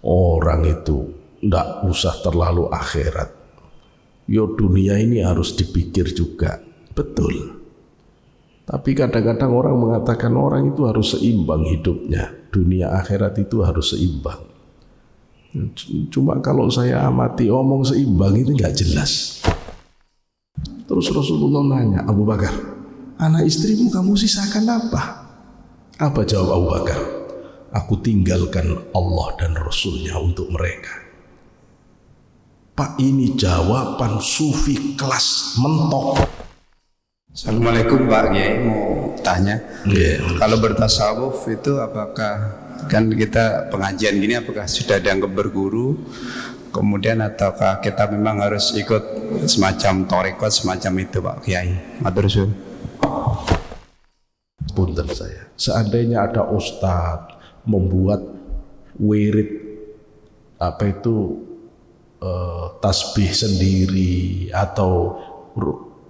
orang itu ndak usah terlalu akhirat. Yo dunia ini harus dipikir juga. Betul. Tapi kadang-kadang orang mengatakan orang itu harus seimbang hidupnya. Dunia akhirat itu harus seimbang. Cuma kalau saya amati omong seimbang itu nggak jelas. Terus Rasulullah nanya, Abu Bakar, anak istrimu kamu sisakan apa? Apa jawab Abu Bakar? Aku tinggalkan Allah dan Rasulnya untuk mereka. Pak, ini jawaban sufi kelas mentok. Assalamualaikum Pak Kiai, mau tanya, kalau bertasawuf itu apakah, kan kita pengajian gini, apakah sudah dianggap berguru, kemudian ataukah kita memang harus ikut semacam torekot semacam itu Pak Kiai? Matur suwun. Punten saya, seandainya ada ustadz membuat wirid tasbih sendiri atau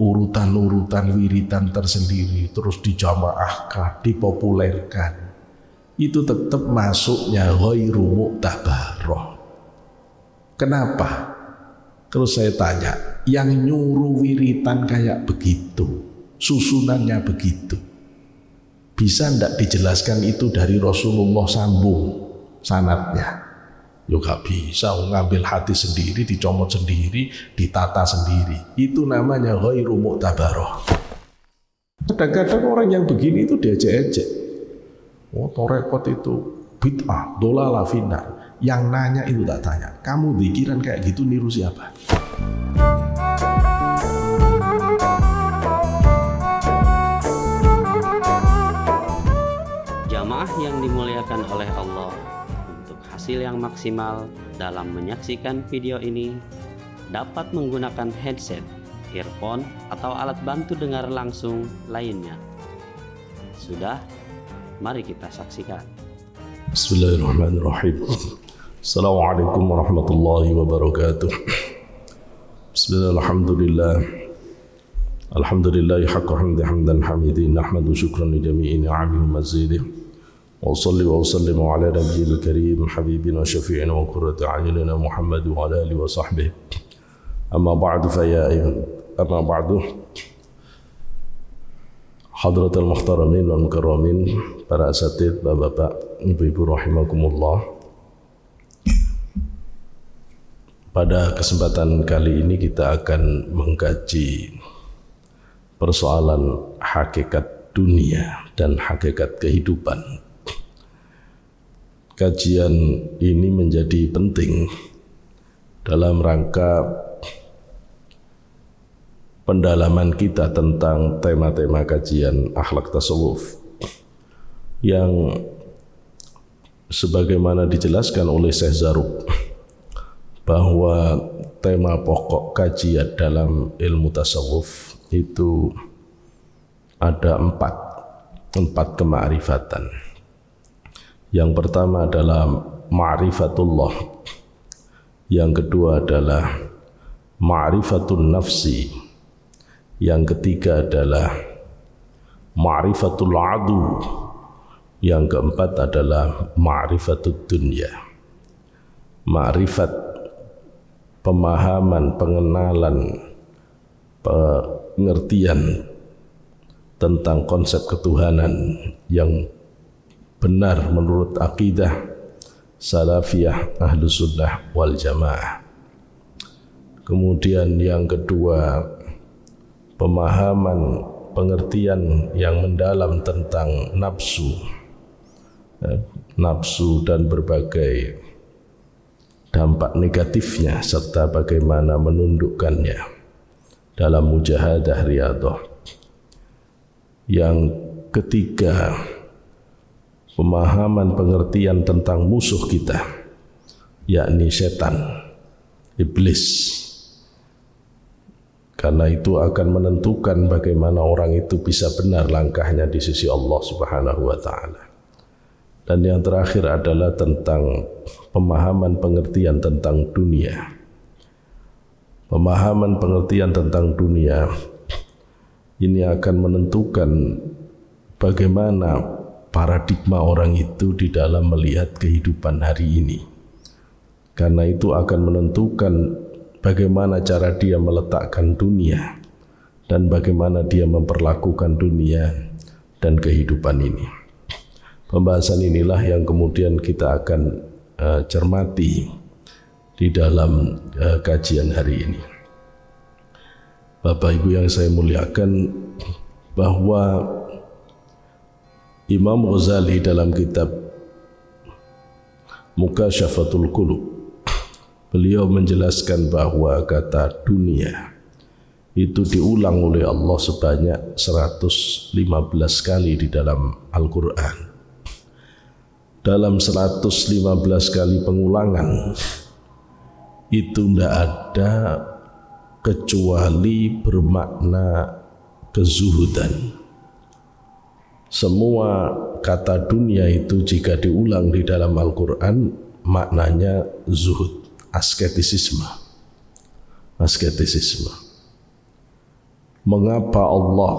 urutan-urutan wiridan tersendiri terus dijamaahkan, dipopulerkan, itu tetap masuknya ghairu mu'tabarah. Kenapa? Terus saya tanya, yang nyuruh wiritan kayak begitu, susunannya begitu, bisa ndak dijelaskan itu dari Rasulullah sambung sanadnya? Yo gak bisa, ngambil hati sendiri, dicomot sendiri, ditata sendiri. Itu namanya ghairu mu'tabarah. Kadang-kadang orang yang begini itu diejek-ejek. Oh, torekot itu bid'ah, dolalah finnar. Yang nanya itu tak tanya, kamu pikiran kayak gitu niru siapa? Jamaah yang dimuliakan oleh Allah, hasil yang maksimal dalam menyaksikan video ini dapat menggunakan headset, earphone, atau alat bantu dengar langsung lainnya. Sudah, mari kita saksikan. Bismillahirrahmanirrahim. Assalamualaikum warahmatullahi wabarakatuh. Bismillahirrahmanirrahim. Alhamdulillahi haqqa hamdi hamdan hamidin, nahmadu syukran li jami'i ni'amihi wa mazidih. وصلي وسلم على نبي الكريم حبيبنا وشفيعنا وقرة أعيننا محمد وعلى آله وصحبه أما بعد حضرة المحترمين والمكرمين para asatidz, bapak-bapak, ibu-ibu rahimakumullah. Pada kesempatan kali ini kita akan mengkaji persoalan hakikat dunia dan hakikat kehidupan. Kajian ini menjadi penting dalam rangka pendalaman kita tentang tema-tema kajian akhlak tasawuf yang sebagaimana dijelaskan oleh Syekh Zarruq bahwa tema pokok kajian dalam ilmu tasawuf itu ada empat kemakrifatan. Yang pertama adalah ma'rifatullah, yang kedua adalah ma'rifatun nafsi, yang ketiga adalah ma'rifatul adu, yang keempat adalah ma'rifatud dunya. Ma'rifat, pemahaman, pengenalan, pengertian tentang konsep ketuhanan yang benar menurut akidah salafiyah ahlus sunnah wal jamaah. Kemudian yang kedua, pemahaman, pengertian yang mendalam tentang nafsu dan berbagai dampak negatifnya serta bagaimana menundukkannya dalam mujahadah riyadhah. Yang ketiga, pemahaman pengertian tentang musuh kita, yakni setan, iblis. Karena itu akan menentukan bagaimana orang itu bisa benar langkahnya di sisi Allah Subhanahu wa taala. Dan yang terakhir adalah tentang pemahaman pengertian tentang dunia. Pemahaman pengertian tentang dunia ini akan menentukan bagaimana paradigma orang itu di dalam melihat kehidupan hari ini. karena itu akan menentukan bagaimana cara dia meletakkan dunia dan bagaimana dia memperlakukan dunia dan kehidupan ini. Pembahasan inilah yang kemudian kita akan cermati di dalam kajian hari ini. Bapak Ibu yang saya muliakan, bahwa Imam Ghazali dalam kitab Mukasyafatul Qulub, beliau menjelaskan bahwa kata dunia itu diulang oleh Allah sebanyak 115 kali di dalam Al-Quran. Dalam 115 kali pengulangan itu tidak ada kecuali bermakna kezuhudan. Semua kata dunia itu jika diulang di dalam Al-Quran maknanya zuhud, asketisisme. Mengapa Allah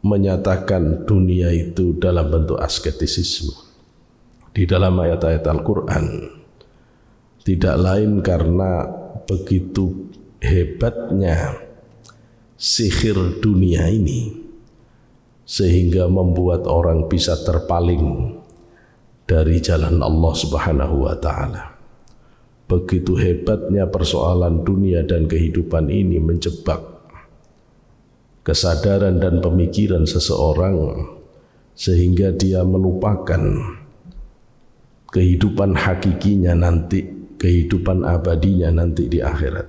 menyatakan dunia itu dalam bentuk asketisisme di dalam ayat-ayat Al-Quran? Tidak lain karena begitu hebatnya sihir dunia ini sehingga membuat orang bisa terpaling dari jalan Allah Subhanahu wa Ta'ala. Begitu hebatnya persoalan dunia dan kehidupan ini menjebak kesadaran dan pemikiran seseorang sehingga dia melupakan kehidupan hakikinya nanti, kehidupan abadinya nanti di akhirat.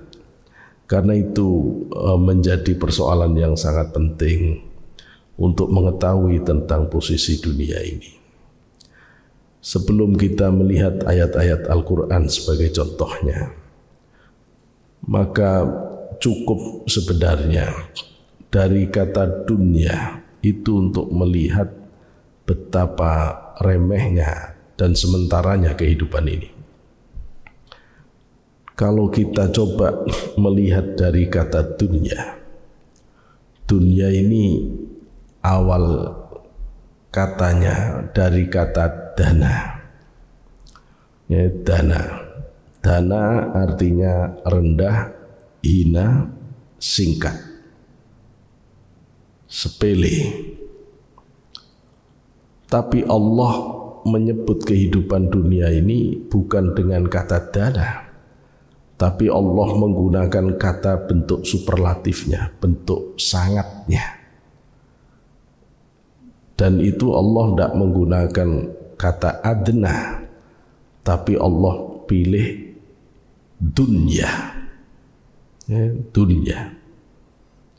Karena itu menjadi persoalan yang sangat penting untuk mengetahui tentang posisi dunia ini. Sebelum kita melihat ayat-ayat Al-Quran sebagai contohnya, maka cukup sebenarnya dari kata dunia itu untuk melihat betapa remehnya dan sementaranya kehidupan ini. Kalau kita coba melihat dari kata dunia, dunia ini awal katanya dari kata dana. Ya, dana artinya rendah, hina, singkat, sepele. Tapi Allah menyebut kehidupan dunia ini bukan dengan kata dana, tapi Allah menggunakan kata bentuk superlatifnya, bentuk sangatnya. Dan itu Allah tidak menggunakan kata adna, tapi Allah pilih dunya. Ya, dunya.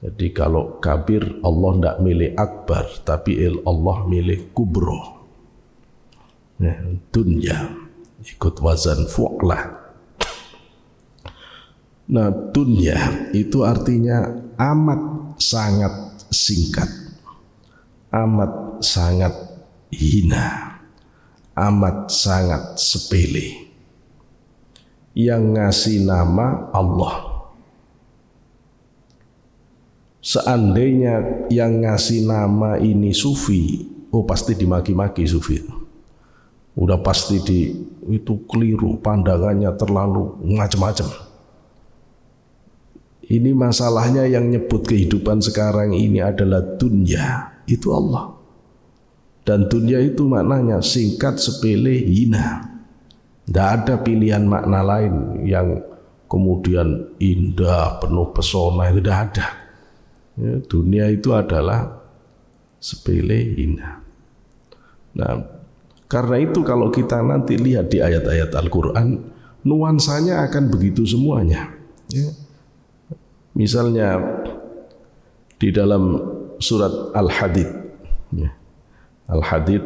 Jadi kalau kabir Allah tidak milih akbar, tapi Allah milih kubro. Ya, dunya ikut wazan fu'lah. Nah, dunya itu artinya amat sangat singkat, amat sangat hina, amat sangat sepele. Yang ngasih nama Allah. Seandainya yang ngasih nama ini sufi, oh pasti dimaki-maki sufi. Udah pasti itu keliru, pandangannya terlalu macam-macam. Ini masalahnya yang nyebut kehidupan sekarang ini adalah dunya, itu Allah. Dan dunya itu maknanya singkat, sepele, hina. Tidak ada pilihan makna lain yang kemudian indah, penuh pesona, itu tidak ada. Ya, dunia itu adalah sepele, hina. Nah, karena itu kalau kita nanti lihat di ayat-ayat Al-Quran, nuansanya akan begitu semuanya. Ya. Misalnya di dalam surat Al-Hadid, ya. Al-Hadid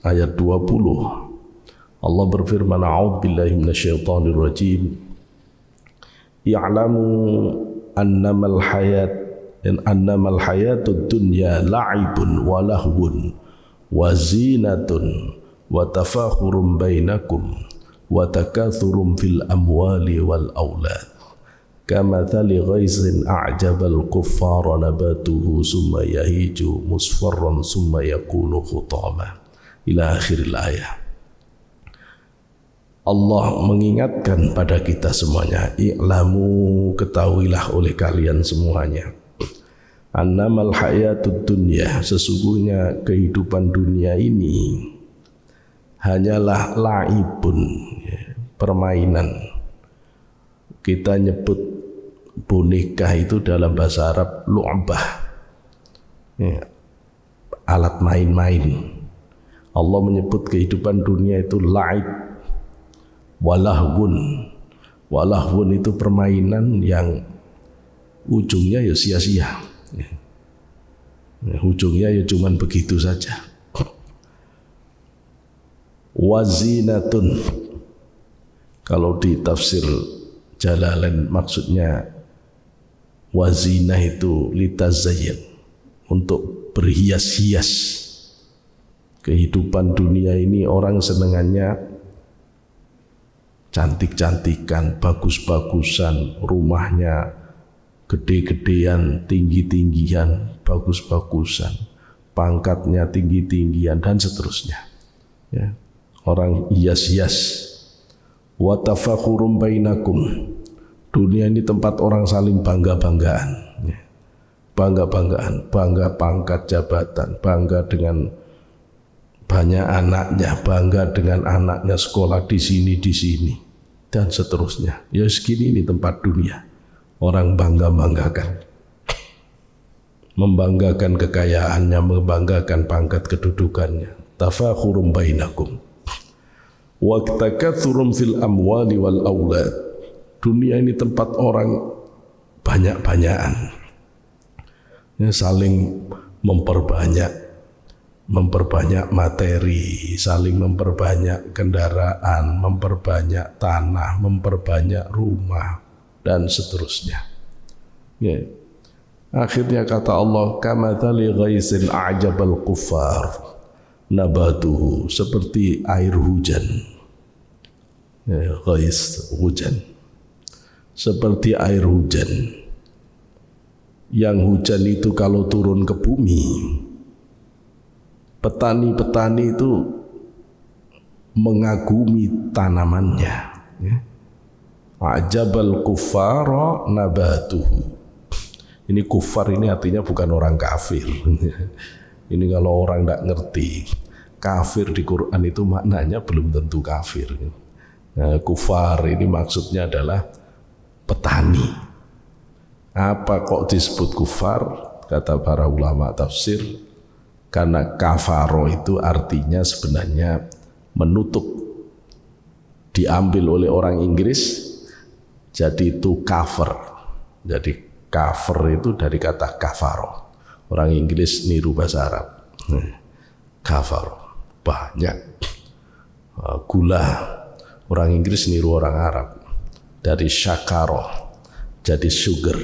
ayat 20, Allah berfirman, a'udzubillahi minasyaitonir rajim, ya'lamu annamal hayatud dunya la'ibun wa lahwun wa zinatun wa tafakhurum bainakum wa takathurum fil amwali wal aulad kamathali ghaizin a'jabal kuffara nabatuhu summa yahiju musfarran summa yakunu khutama ila akhiril ayah. Allah mengingatkan pada kita semuanya, i'lamu, ketahuilah oleh kalian semuanya, annamal hayatud dunya, sesungguhnya kehidupan dunia ini hanyalah la'ibun, permainan. Kita nyebut boneka itu dalam bahasa Arab lu'bah, alat main-main. Allah menyebut kehidupan dunia itu la'ib. Walahwun, walahwun itu permainan yang ujungnya ya sia-sia, ujungnya ya cuman begitu saja. Wazinatun, kalau di tafsir Jalalain maksudnya wazinah itu litazayyan, untuk berhias-hias. Kehidupan dunia ini orang senengannya cantik-cantikan, bagus-bagusan, rumahnya gede-gedean, tinggi-tinggian, bagus-bagusan, pangkatnya tinggi-tinggian, dan seterusnya. Ya. Orang hias-hias. Wa tafakhurum bainakum, dunia ini tempat orang saling bangga-banggaan, ya. Bangga-banggaan, bangga pangkat jabatan, bangga dengan banyak anaknya, bangga dengan anaknya sekolah di sini, dan seterusnya. Ya segini ini tempat dunia. Orang bangga-banggakan, membanggakan kekayaannya, membanggakan pangkat kedudukannya. Tafakhurum bainakum. Wa takatsurum fil amwali wal aulad. Dunia ini tempat orang banyak-banyakan, ya, saling memperbanyak materi, saling memperbanyak kendaraan, memperbanyak tanah, memperbanyak rumah, dan seterusnya. Ya. Akhirnya kata Allah, kamathali ghaisin a'jabal kuffar nabatuhu, seperti air hujan. Ya, ghais, hujan. Seperti air hujan. Yang hujan itu kalau turun ke bumi, petani-petani itu mengagumi tanamannya, ya. A'jabal kuffara nabatuhu. Ini kufar ini artinya bukan orang kafir. Ini kalau orang tidak ngerti, kafir di Quran itu maknanya belum tentu kafir. Nah, kufar ini maksudnya adalah petani. Apa kok disebut kufar? Kata para ulama tafsir, karena kafaro itu artinya sebenarnya menutup, diambil oleh orang Inggris jadi itu cover. Jadi cover itu dari kata kafaro. Orang Inggris niru bahasa Arab. Kafaro, banyak. Gula, orang Inggris niru orang Arab. Dari syakaro jadi sugar.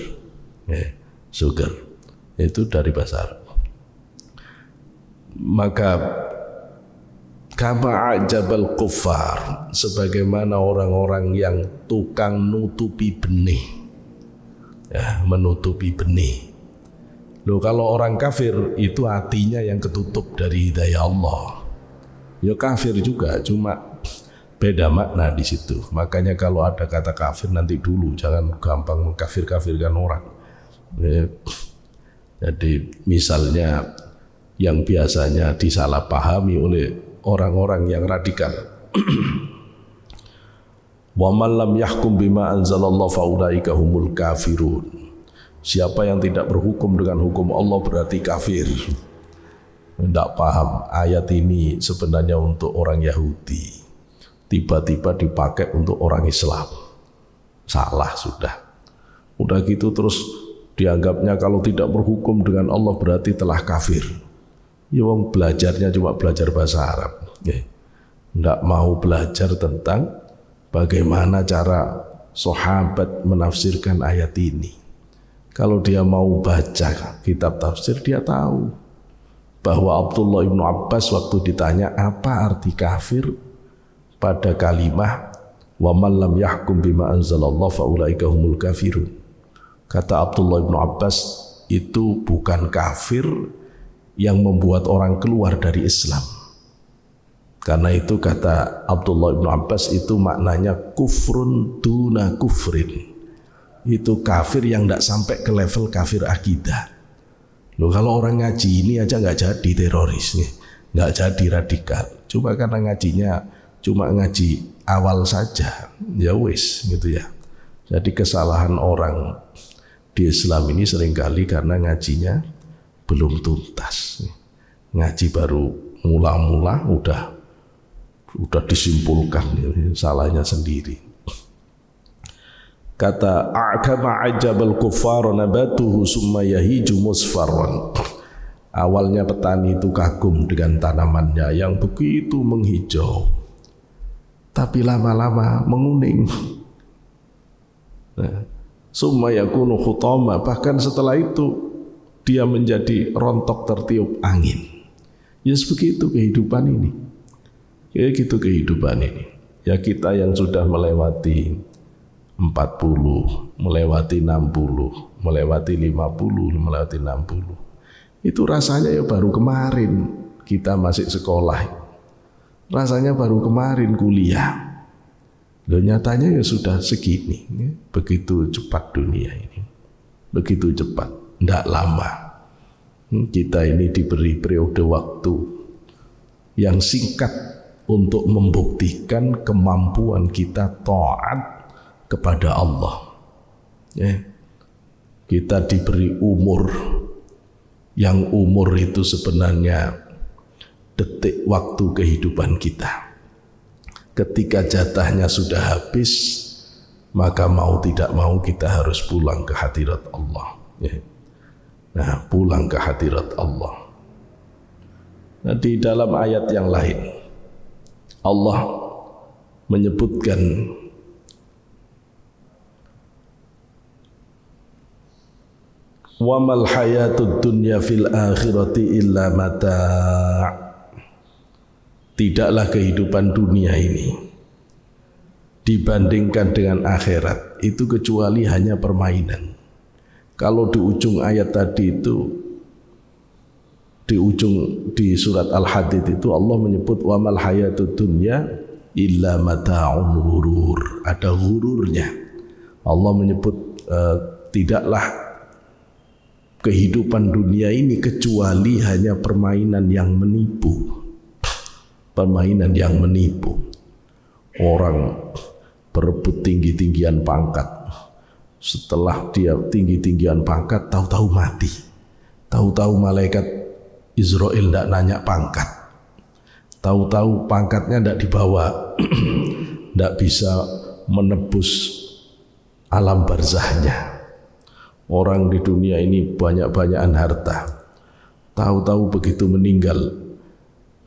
Sugar itu dari bahasa Arab. Maka kama ajabal kuffar, sebagaimana orang-orang yang tukang nutupi benih, ya, menutupi benih. Loh, kalau orang kafir itu hatinya yang ketutup dari hidayah Allah. Ya kafir juga, cuma beda makna di situ. Makanya kalau ada kata kafir nanti dulu, jangan gampang mengkafir-kafirkan orang. Ya. Jadi misalnya yang biasanya disalahpahami oleh orang-orang yang radikal. Wa man lam yahkum bima anzalallahu fa ulaika humul kafirun. Siapa yang tidak berhukum dengan hukum Allah berarti kafir. Tidak paham ayat ini sebenarnya untuk orang Yahudi, tiba-tiba dipakai untuk orang Islam. Salah sudah. Udah gitu terus dianggapnya kalau tidak berhukum dengan Allah berarti telah kafir. Ya wong belajarnya cuma belajar bahasa Arab. Tidak mau belajar tentang bagaimana cara sahabat menafsirkan ayat ini. Kalau dia mau baca kitab tafsir, dia tahu bahwa Abdullah ibnu Abbas waktu ditanya apa arti kafir pada kalimah wa man lam yahkum bima anzalallahu fa ulaika humul kafirun. Kata Abdullah ibnu Abbas, itu bukan kafir yang membuat orang keluar dari Islam, Karena itu kata Abdullah bin Abbas itu maknanya kufrun duna kufrin. Itu kafir yang tidak sampai ke level kafir akidah. Loh, kalau orang ngaji ini aja nggak jadi teroris nih, nggak jadi radikal. Cuma karena ngajinya cuma ngaji awal saja, ya wis gitu ya. Jadi kesalahan orang di Islam ini seringkali karena ngajinya belum tuntas. Ngaji baru mula-mula udah disimpulkan, salahnya sendiri. Kata a'kama ajabal kuffar nabatuhu summa yahiju musfarran. Awalnya petani itu kagum dengan tanamannya yang begitu menghijau, tapi lama-lama menguning. Summa yakunu khutama, bahkan setelah itu dia menjadi rontok tertiup angin. Ya begitu kehidupan ini. Ya gitu kehidupan ini. Ya kita yang sudah melewati 40, melewati 60, melewati 50, melewati 60. Itu rasanya ya baru kemarin kita masih sekolah. Rasanya baru kemarin kuliah. Loh, nyatanya ya sudah segini. Begitu cepat dunia ini. Begitu cepat, tidak lama. Kita ini diberi periode waktu yang singkat untuk membuktikan kemampuan kita taat kepada Allah. Kita diberi umur, yang umur itu sebenarnya detik waktu kehidupan kita. Ketika jatahnya sudah habis, maka mau tidak mau kita harus pulang ke hadirat Allah. Nah, pulang ke hadirat Allah. Nah, di dalam ayat yang lain Allah menyebutkan wa mal hayatud dunya fil akhirati illa mata'. Tidaklah kehidupan dunia ini dibandingkan dengan akhirat itu kecuali hanya permainan. Kalau di ujung ayat tadi itu, di surat Al-Hadid itu Allah menyebut wa mal hayatud dunya illa mata'un ghurur. Ada ghururnya. Allah menyebut tidaklah kehidupan dunia ini kecuali hanya permainan yang menipu. Permainan yang menipu. Orang berebut tinggi-tinggian pangkat. Setelah dia tinggi-tinggian pangkat, tahu-tahu mati. Tahu-tahu malaikat Israel tidak nanya pangkat. Tahu-tahu pangkatnya tidak dibawa. Tidak bisa menebus alam barzahnya. Orang di dunia ini banyak-banyakan harta. Tahu-tahu begitu meninggal,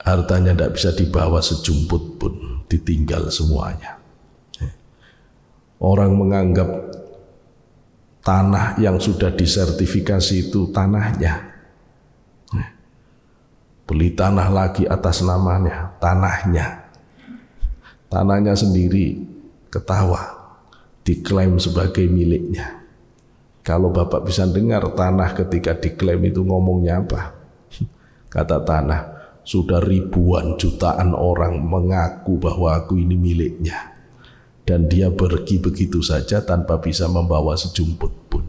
hartanya tidak bisa dibawa sejumput pun, ditinggal semuanya. Orang menganggap tanah yang sudah disertifikasi itu tanahnya. Beli tanah lagi atas namanya, tanahnya. Tanahnya sendiri ketawa, diklaim sebagai miliknya. Kalau Bapak bisa dengar tanah ketika diklaim itu ngomongnya apa? Kata tanah, sudah ribuan jutaan orang mengaku bahwa aku ini miliknya. Dan dia pergi begitu saja tanpa bisa membawa sejumput pun.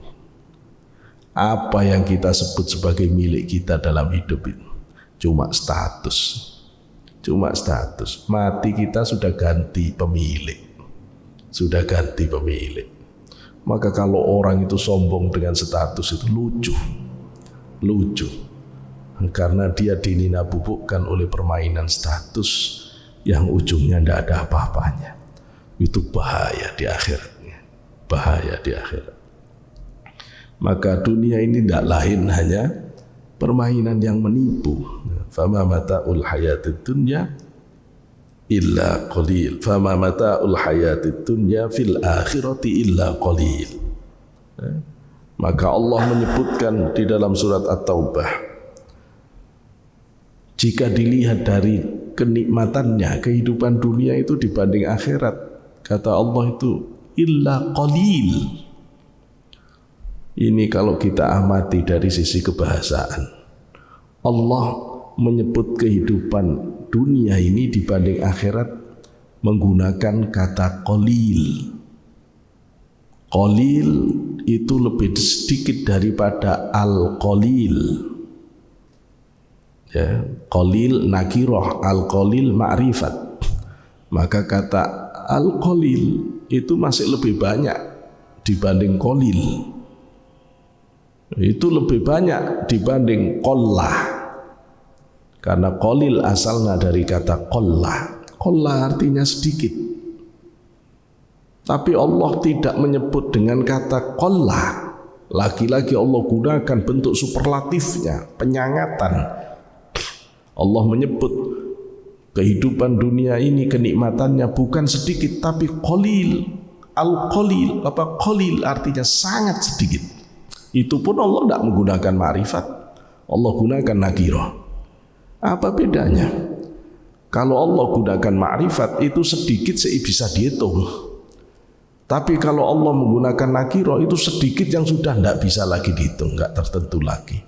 Apa yang kita sebut sebagai milik kita dalam hidup ini? Cuma status. Cuma status. Mati kita sudah ganti pemilik. Sudah ganti pemilik. Maka kalau orang itu sombong dengan status itu lucu. Lucu. Karena dia dinina-bubukkan oleh permainan status yang ujungnya tidak ada apa-apanya. Itu bahaya di akhiratnya. Bahaya di akhirat. Maka dunia ini tidak lain hanya permainan yang menipu. Fama mata'ul hayatid dunya illa qalil. Fama mata'ul hayatid dunya fil akhirati illa qalil. Maka Allah menyebutkan di dalam surat At-Taubah, jika dilihat dari kenikmatannya kehidupan dunia itu dibanding akhirat, kata Allah itu illa qalil. Ini kalau kita amati dari sisi kebahasaan, Allah menyebut kehidupan dunia ini dibanding akhirat menggunakan kata qalil. Qalil itu lebih sedikit daripada al-qalil. Ya, qalil nakirah, al-qalil ma'rifat. Maka kata al-qalil itu masih lebih banyak dibanding qalil. Itu lebih banyak dibanding qallah. Karena qalil asalnya dari kata qallah. Qallah artinya sedikit. Tapi Allah tidak menyebut dengan kata qallah. Lagi-lagi Allah gunakan bentuk superlatifnya, penyangatan. Allah menyebut kehidupan dunia ini, kenikmatannya bukan sedikit tapi qalil. Al-qalil, apa qalil artinya sangat sedikit. Itu pun Allah tidak menggunakan ma'rifat. Allah gunakan nakirah. Apa bedanya? Kalau Allah gunakan ma'rifat itu sedikit bisa dihitung. Tapi kalau Allah menggunakan nakirah itu sedikit yang sudah tidak bisa lagi dihitung, nggak tertentu lagi.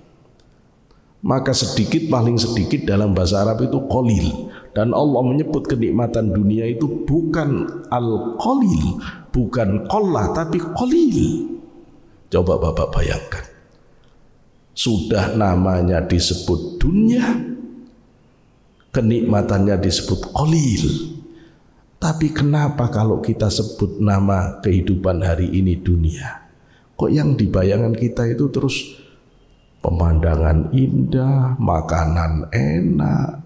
Maka sedikit, paling sedikit dalam bahasa Arab itu qalil. Dan Allah menyebut kenikmatan dunia itu bukan al-qalil, bukan qallah, tapi qalil. Coba Bapak bayangkan, sudah namanya disebut dunia, kenikmatannya disebut qalil. Tapi kenapa kalau kita sebut nama kehidupan hari ini dunia, kok yang di bayangan kita itu terus pemandangan indah, makanan enak,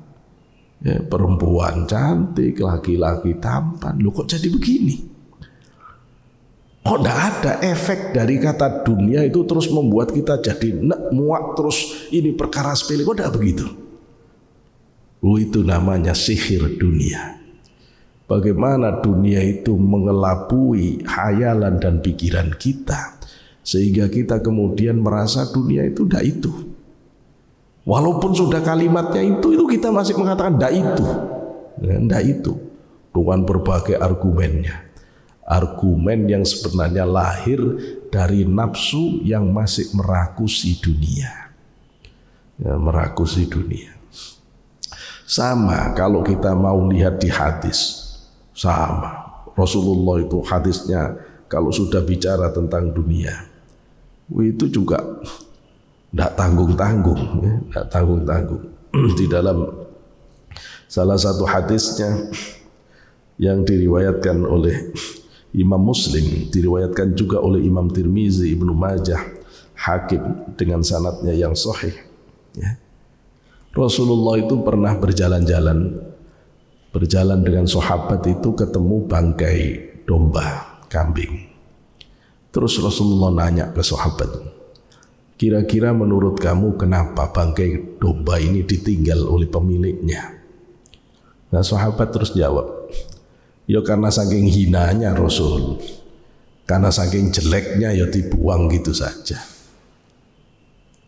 ya, perempuan cantik, laki-laki tampan. Loh kok jadi begini? Kok tidak ada efek dari kata dunia itu terus membuat kita jadi muak terus ini perkara sepele? Kok tidak begitu? Oh, itu namanya sihir dunia. Bagaimana dunia itu mengelabui hayalan dan pikiran kita sehingga kita kemudian merasa dunia itu tidak itu. Walaupun sudah kalimatnya itu kita masih mengatakan tidak itu. Tidak itu. Dengan berbagai argumennya. Argumen yang sebenarnya lahir dari nafsu yang masih merakusi dunia. Ya, merakusi dunia. Sama kalau kita mau lihat di hadis. Sama. Rasulullah itu hadisnya kalau sudah bicara tentang dunia itu juga tidak tanggung-tanggung, ya, tidak tanggung-tanggung. Di dalam salah satu hadisnya yang diriwayatkan oleh Imam Muslim, diriwayatkan juga oleh Imam Tirmizi, Ibnu Majah, Hakim dengan sanadnya yang sahih, ya. Rasulullah itu pernah berjalan dengan sahabat itu ketemu bangkai domba, kambing. Terus Rasulullah nanya ke sahabat, kira-kira menurut kamu kenapa bangkai domba ini ditinggal oleh pemiliknya? Nah, sahabat terus jawab, ya karena saking hinanya Rasul, karena saking jeleknya ya dibuang gitu saja.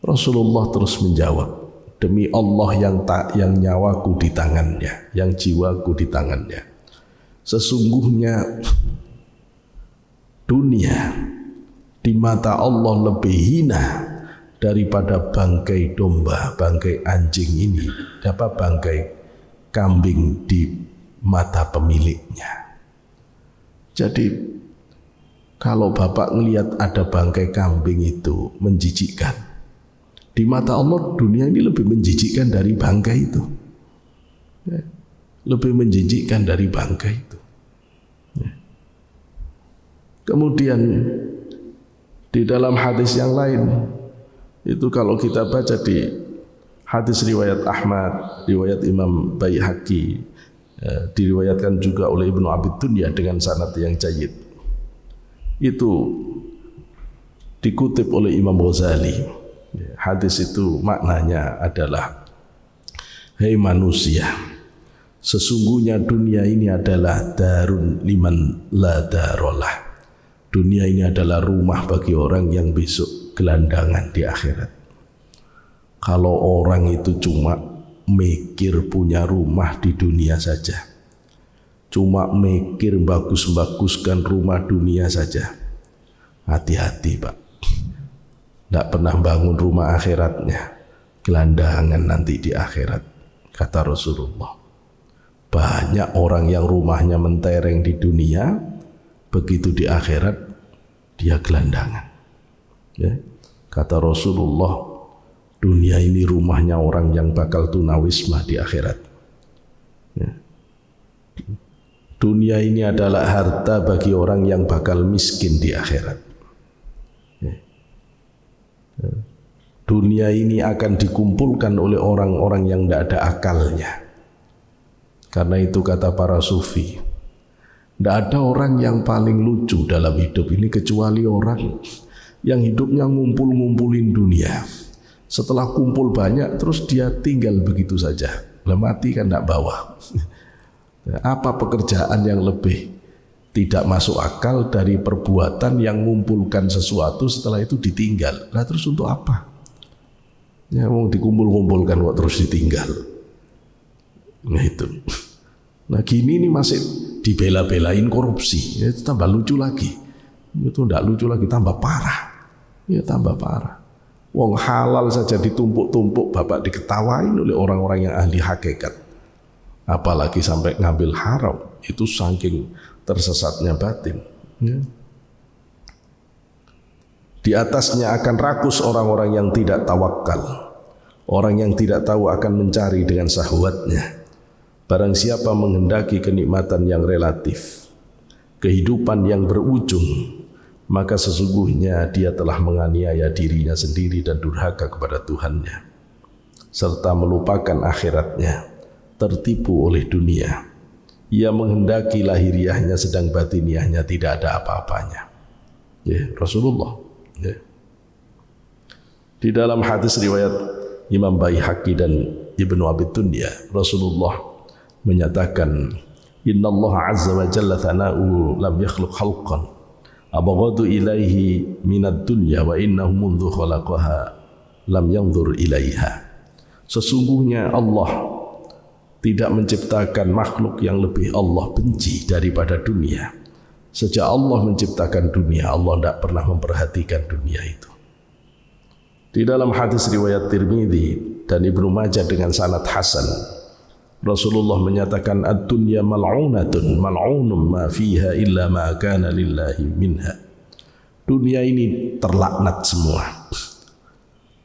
Rasulullah terus menjawab, demi Allah yang nyawaku di tangannya, yang jiwaku di tangannya, sesungguhnya dunia di mata Allah lebih hina daripada bangkai domba, bangkai anjing ini, dapat bangkai kambing di mata pemiliknya. Jadi kalau Bapak ngelihat ada bangkai kambing itu menjijikkan, di mata Allah dunia ini lebih menjijikkan dari bangkai itu, ya, lebih menjijikkan dari bangkai itu, ya. Kemudian di dalam hadis yang lain itu kalau kita baca di hadis riwayat Ahmad, riwayat Imam Baihaqi, diriwayatkan juga oleh Ibnu Abi Dunya dengan sanad yang jayyid, itu dikutip oleh Imam Ghazali. Hadis itu maknanya adalah, hei manusia, sesungguhnya dunia ini adalah darun liman la darolah. Dunia ini adalah rumah bagi orang yang besok gelandangan di akhirat. Kalau orang itu cuma mikir punya rumah di dunia saja, cuma mikir bagus-baguskan rumah dunia saja, hati-hati Pak. Tidak pernah bangun rumah akhiratnya, gelandangan nanti di akhirat, kata Rasulullah. Banyak orang yang rumahnya mentereng di dunia, begitu di akhirat dia gelandangan. Ya. Kata Rasulullah, dunia ini rumahnya orang yang bakal tunawisma di akhirat. Ya. Dunia ini adalah harta bagi orang yang bakal miskin di akhirat. Ya. Ya. Dunia ini akan dikumpulkan oleh orang-orang yang tidak ada akalnya. Karena itu kata para sufi, tidak ada orang yang paling lucu dalam hidup ini kecuali orang yang hidupnya ngumpul-ngumpulin dunia. Setelah kumpul banyak terus dia tinggal begitu saja. Lah mati kan tidak bawa. Apa pekerjaan yang lebih tidak masuk akal dari perbuatan yang mengumpulkan sesuatu setelah itu ditinggal? Lah terus untuk apa? Ya mau dikumpul-kumpulkan kok terus ditinggal. Nah itu. Nah gini nih masih dibela-belain korupsi, ya, itu tambah lucu lagi. Itu tidak lucu lagi, tambah parah. Ya tambah parah. Wong halal saja ditumpuk-tumpuk, bapak diketawain oleh orang-orang yang ahli hakikat. Apalagi sampai ngambil haram, itu saking tersesatnya batin. Ya. Di atasnya akan rakus orang-orang yang tidak tawakal. Orang yang tidak tahu akan mencari dengan syahwatnya. Barang siapa menghendaki kenikmatan yang relatif, kehidupan yang berujung, maka sesungguhnya dia telah menganiaya dirinya sendiri dan durhaka kepada Tuhannya, serta melupakan akhiratnya, tertipu oleh dunia. Ia menghendaki lahiriahnya sedang batiniahnya tidak ada apa-apanya. Ya, Rasulullah. Ya. Di dalam hadis riwayat Imam Baihaqi dan Ibnu Abi Dunya, Rasulullah menyatakan, Inna Allah Azza wa Jalla thana'u lam yakhluq khalqan abghadu ilaihi minad dunya wa innahu mundhu khalaqaha lam yanzur ilaiha. Sesungguhnya Allah tidak menciptakan makhluk yang lebih Allah benci daripada dunia. Sejak Allah menciptakan dunia, Allah tidak pernah memperhatikan dunia itu. Di dalam hadis riwayat Tirmidzi dan Ibnu Majah dengan sanad hasan, Rasulullah menyatakan ad-dunya mal'unatun mal'unum ma fiha illa ma kana lillahi minha. Dunia ini terlaknat semua.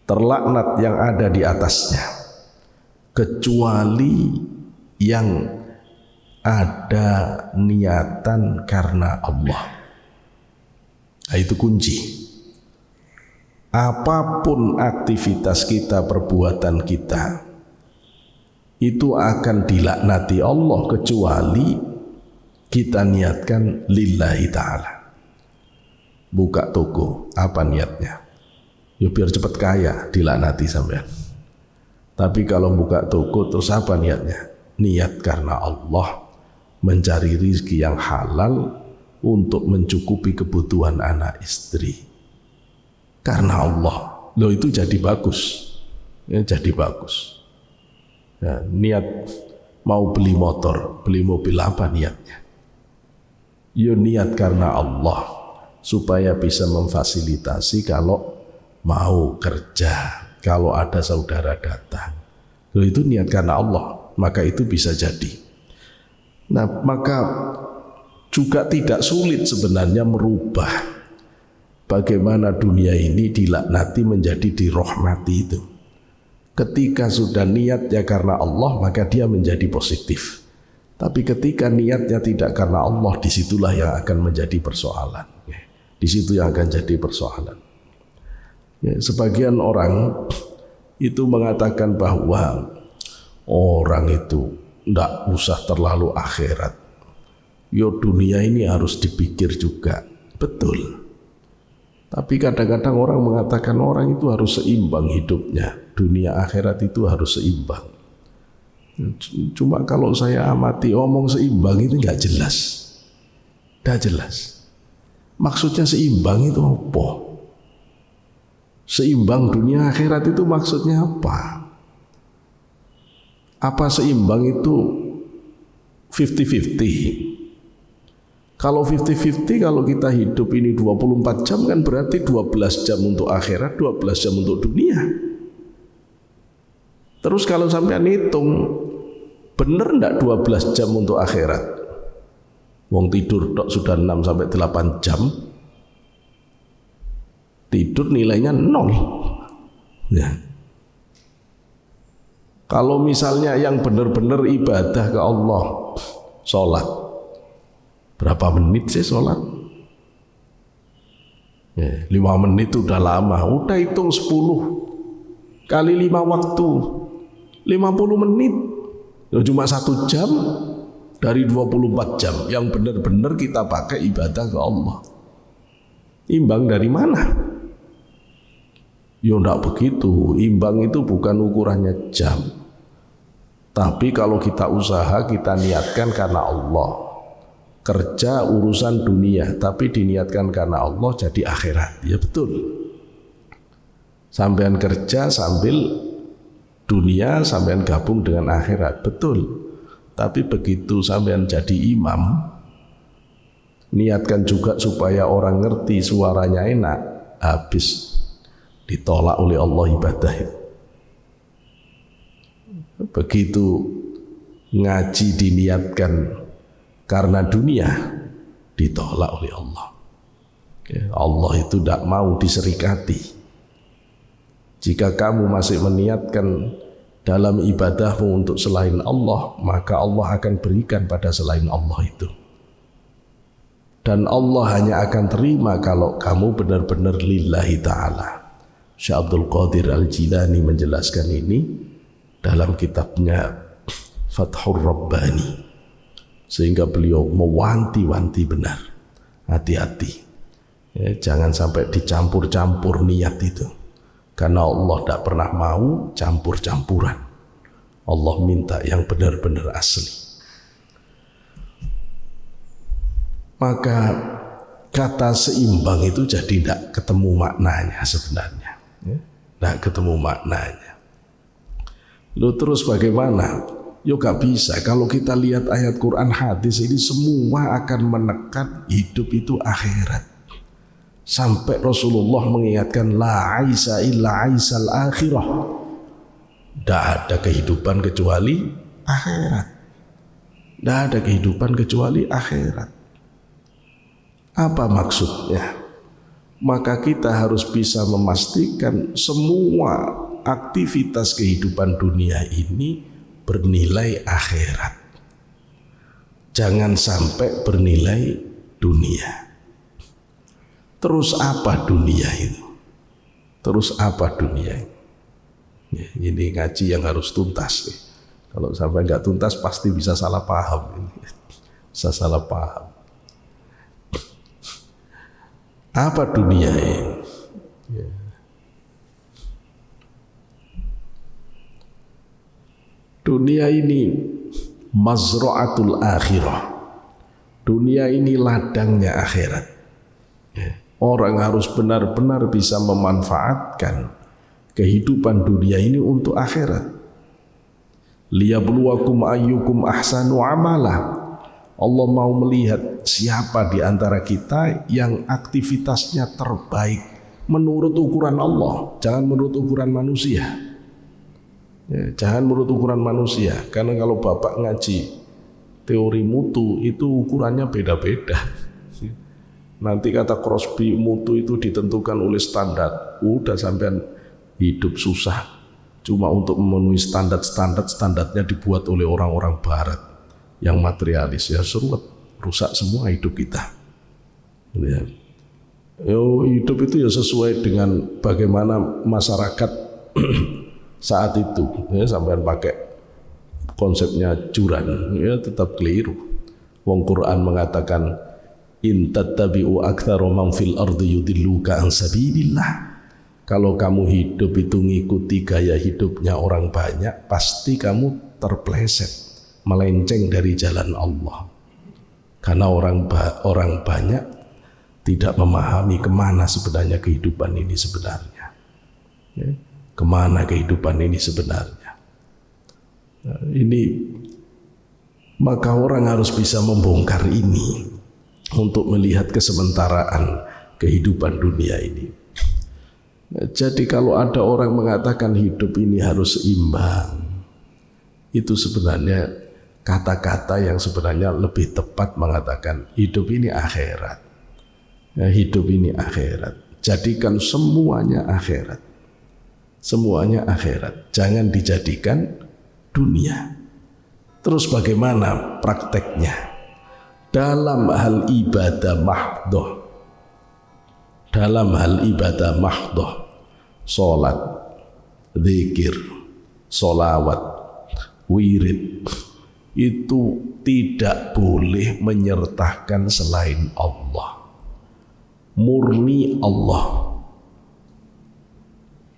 Terlaknat yang ada di atasnya, kecuali yang ada niatan karena Allah. Nah, itu kunci. Apapun aktivitas kita, perbuatan kita, itu akan dilaknati Allah kecuali kita niatkan lillahi ta'ala. Buka toko, apa niatnya? Ya biar cepat kaya, dilaknati sampean. Tapi kalau buka toko terus apa niatnya? Niat karena Allah, mencari rizki yang halal untuk mencukupi kebutuhan anak istri. Karena Allah, loh itu jadi bagus. Ya, jadi bagus. Ya, niat mau beli motor, beli mobil, apa niatnya? Ya niat karena Allah supaya bisa memfasilitasi kalau mau kerja, kalau ada saudara datang. Loh, itu niat karena Allah, maka itu bisa jadi. Nah, maka juga tidak sulit sebenarnya merubah bagaimana dunia ini dilaknati menjadi dirahmati itu. Ketika sudah niatnya karena Allah, maka dia menjadi positif. Tapi ketika niatnya tidak karena Allah, disitulah yang akan menjadi persoalan. Di situ yang akan jadi persoalan. Ya, sebagian orang itu mengatakan bahwa orang itu tidak usah terlalu akhirat. Yo dunia ini harus dipikir juga. Betul. Tapi kadang-kadang orang mengatakan orang itu harus seimbang hidupnya. Dunia akhirat itu harus seimbang. Cuma kalau saya amati omong seimbang itu nggak jelas. Nggak jelas. Maksudnya seimbang itu apa? Seimbang dunia akhirat itu maksudnya apa? Apa seimbang itu 50-50? Kalau 50-50, kalau kita hidup ini 24 jam kan berarti 12 jam untuk akhirat, 12 jam untuk dunia. Terus kalau sampai hitung Bener enggak 12 jam untuk akhirat? Wong tidur tok sudah 6 sampai 8 jam. Tidur nilainya 0. Ya. Kalau misalnya yang benar-benar ibadah ke Allah, sholat, berapa menit sih sholat? Ya, 5 menit udah lama. Udah hitung 10 kali 5 waktu, 50 menit. Cuma 1 jam dari 24 jam yang benar-benar kita pakai ibadah ke Allah. Imbang dari mana? Ya enggak begitu. Imbang itu bukan ukurannya jam. Tapi kalau kita usaha, kita niatkan karena Allah. Kerja urusan dunia, tapi diniatkan karena Allah jadi akhirat. Ya betul. Sampean kerja sambil dunia, sampean gabung dengan akhirat. Betul. Tapi begitu sampean jadi imam, niatkan juga supaya orang ngerti suaranya enak, habis ditolak oleh Allah ibadah itu. Begitu ngaji diniatkan karena dunia, ditolak oleh Allah. Allah itu tidak mau diserikati. Jika kamu masih meniatkan dalam ibadahmu untuk selain Allah, maka Allah akan berikan pada selain Allah itu. Dan Allah hanya akan terima kalau kamu benar-benar lillahi ta'ala. Syekh Abdul Qadir Al-Jilani menjelaskan ini dalam kitabnya Fathur Rabbani, sehingga beliau mewanti-wanti benar, hati-hati ya, jangan sampai dicampur-campur niat itu, karena Allah tidak pernah mau campur-campuran. Allah minta yang benar-benar asli. Maka kata seimbang itu jadi tidak ketemu maknanya sebenarnya, tidak ketemu maknanya. Lalu terus bagaimana? Yo gak bisa. Kalau kita lihat ayat Quran hadis ini semua akan menekan hidup itu akhirat. Sampai Rasulullah mengingatkan la aisa illa aisal akhirah. Tidak ada kehidupan kecuali akhirat. Tidak ada kehidupan kecuali akhirat. Apa maksudnya? Maka kita harus bisa memastikan semua aktivitas kehidupan dunia ini bernilai akhirat. Jangan sampai bernilai dunia. Terus apa dunia itu? Terus apa dunia itu? Ya, ini ngaji yang harus tuntas. Kalau sampai nggak tuntas pasti bisa salah paham. Bisa salah paham. Apa dunia ini? Ya. Dunia ini mazra'atul akhirah. Dunia ini ladangnya akhirat. Ya. Orang harus benar-benar bisa memanfaatkan kehidupan dunia ini untuk akhirat. Liyabluwakum ayyukum ahsanu amala. Allah mau melihat siapa di antara kita yang aktivitasnya terbaik menurut ukuran Allah, jangan menurut ukuran manusia. Ya, jangan menurut ukuran manusia, karena kalau bapak ngaji teori mutu itu ukurannya beda-beda. Nanti kata Crosby mutu itu ditentukan oleh standar. Udah sampean hidup susah cuma untuk memenuhi standarnya dibuat oleh orang-orang barat yang materialis, ya seruat, rusak semua hidup kita. Ya. Hidup itu ya sesuai dengan bagaimana masyarakat saat itu. Ya, sampean pakai konsepnya curan, ya tetap keliru. Wong Quran mengatakan in tattabi'u aktsara man fil ardi yudilluka an sabilillah. Kalau kamu hidup itu ngikuti gaya hidupnya orang banyak, pasti kamu terpleset, melenceng dari jalan Allah. Karena orang banyak tidak memahami kemana sebenarnya kehidupan ini sebenarnya. Ya, kemana kehidupan ini sebenarnya. Nah, ini maka orang harus bisa membongkar ini untuk melihat kesementaraan kehidupan dunia ini. Nah, jadi kalau ada orang mengatakan hidup ini harus seimbang, itu sebenarnya kata-kata yang sebenarnya lebih tepat mengatakan hidup ini akhirat. Ya, hidup ini akhirat. Jadikan semuanya akhirat. Semuanya akhirat. Jangan dijadikan dunia. Terus bagaimana prakteknya? Dalam hal ibadah mahdhah. Dalam hal ibadah mahdhah, salat, zikir, solawat, wirid, itu tidak boleh menyertakan selain Allah. Murni Allah.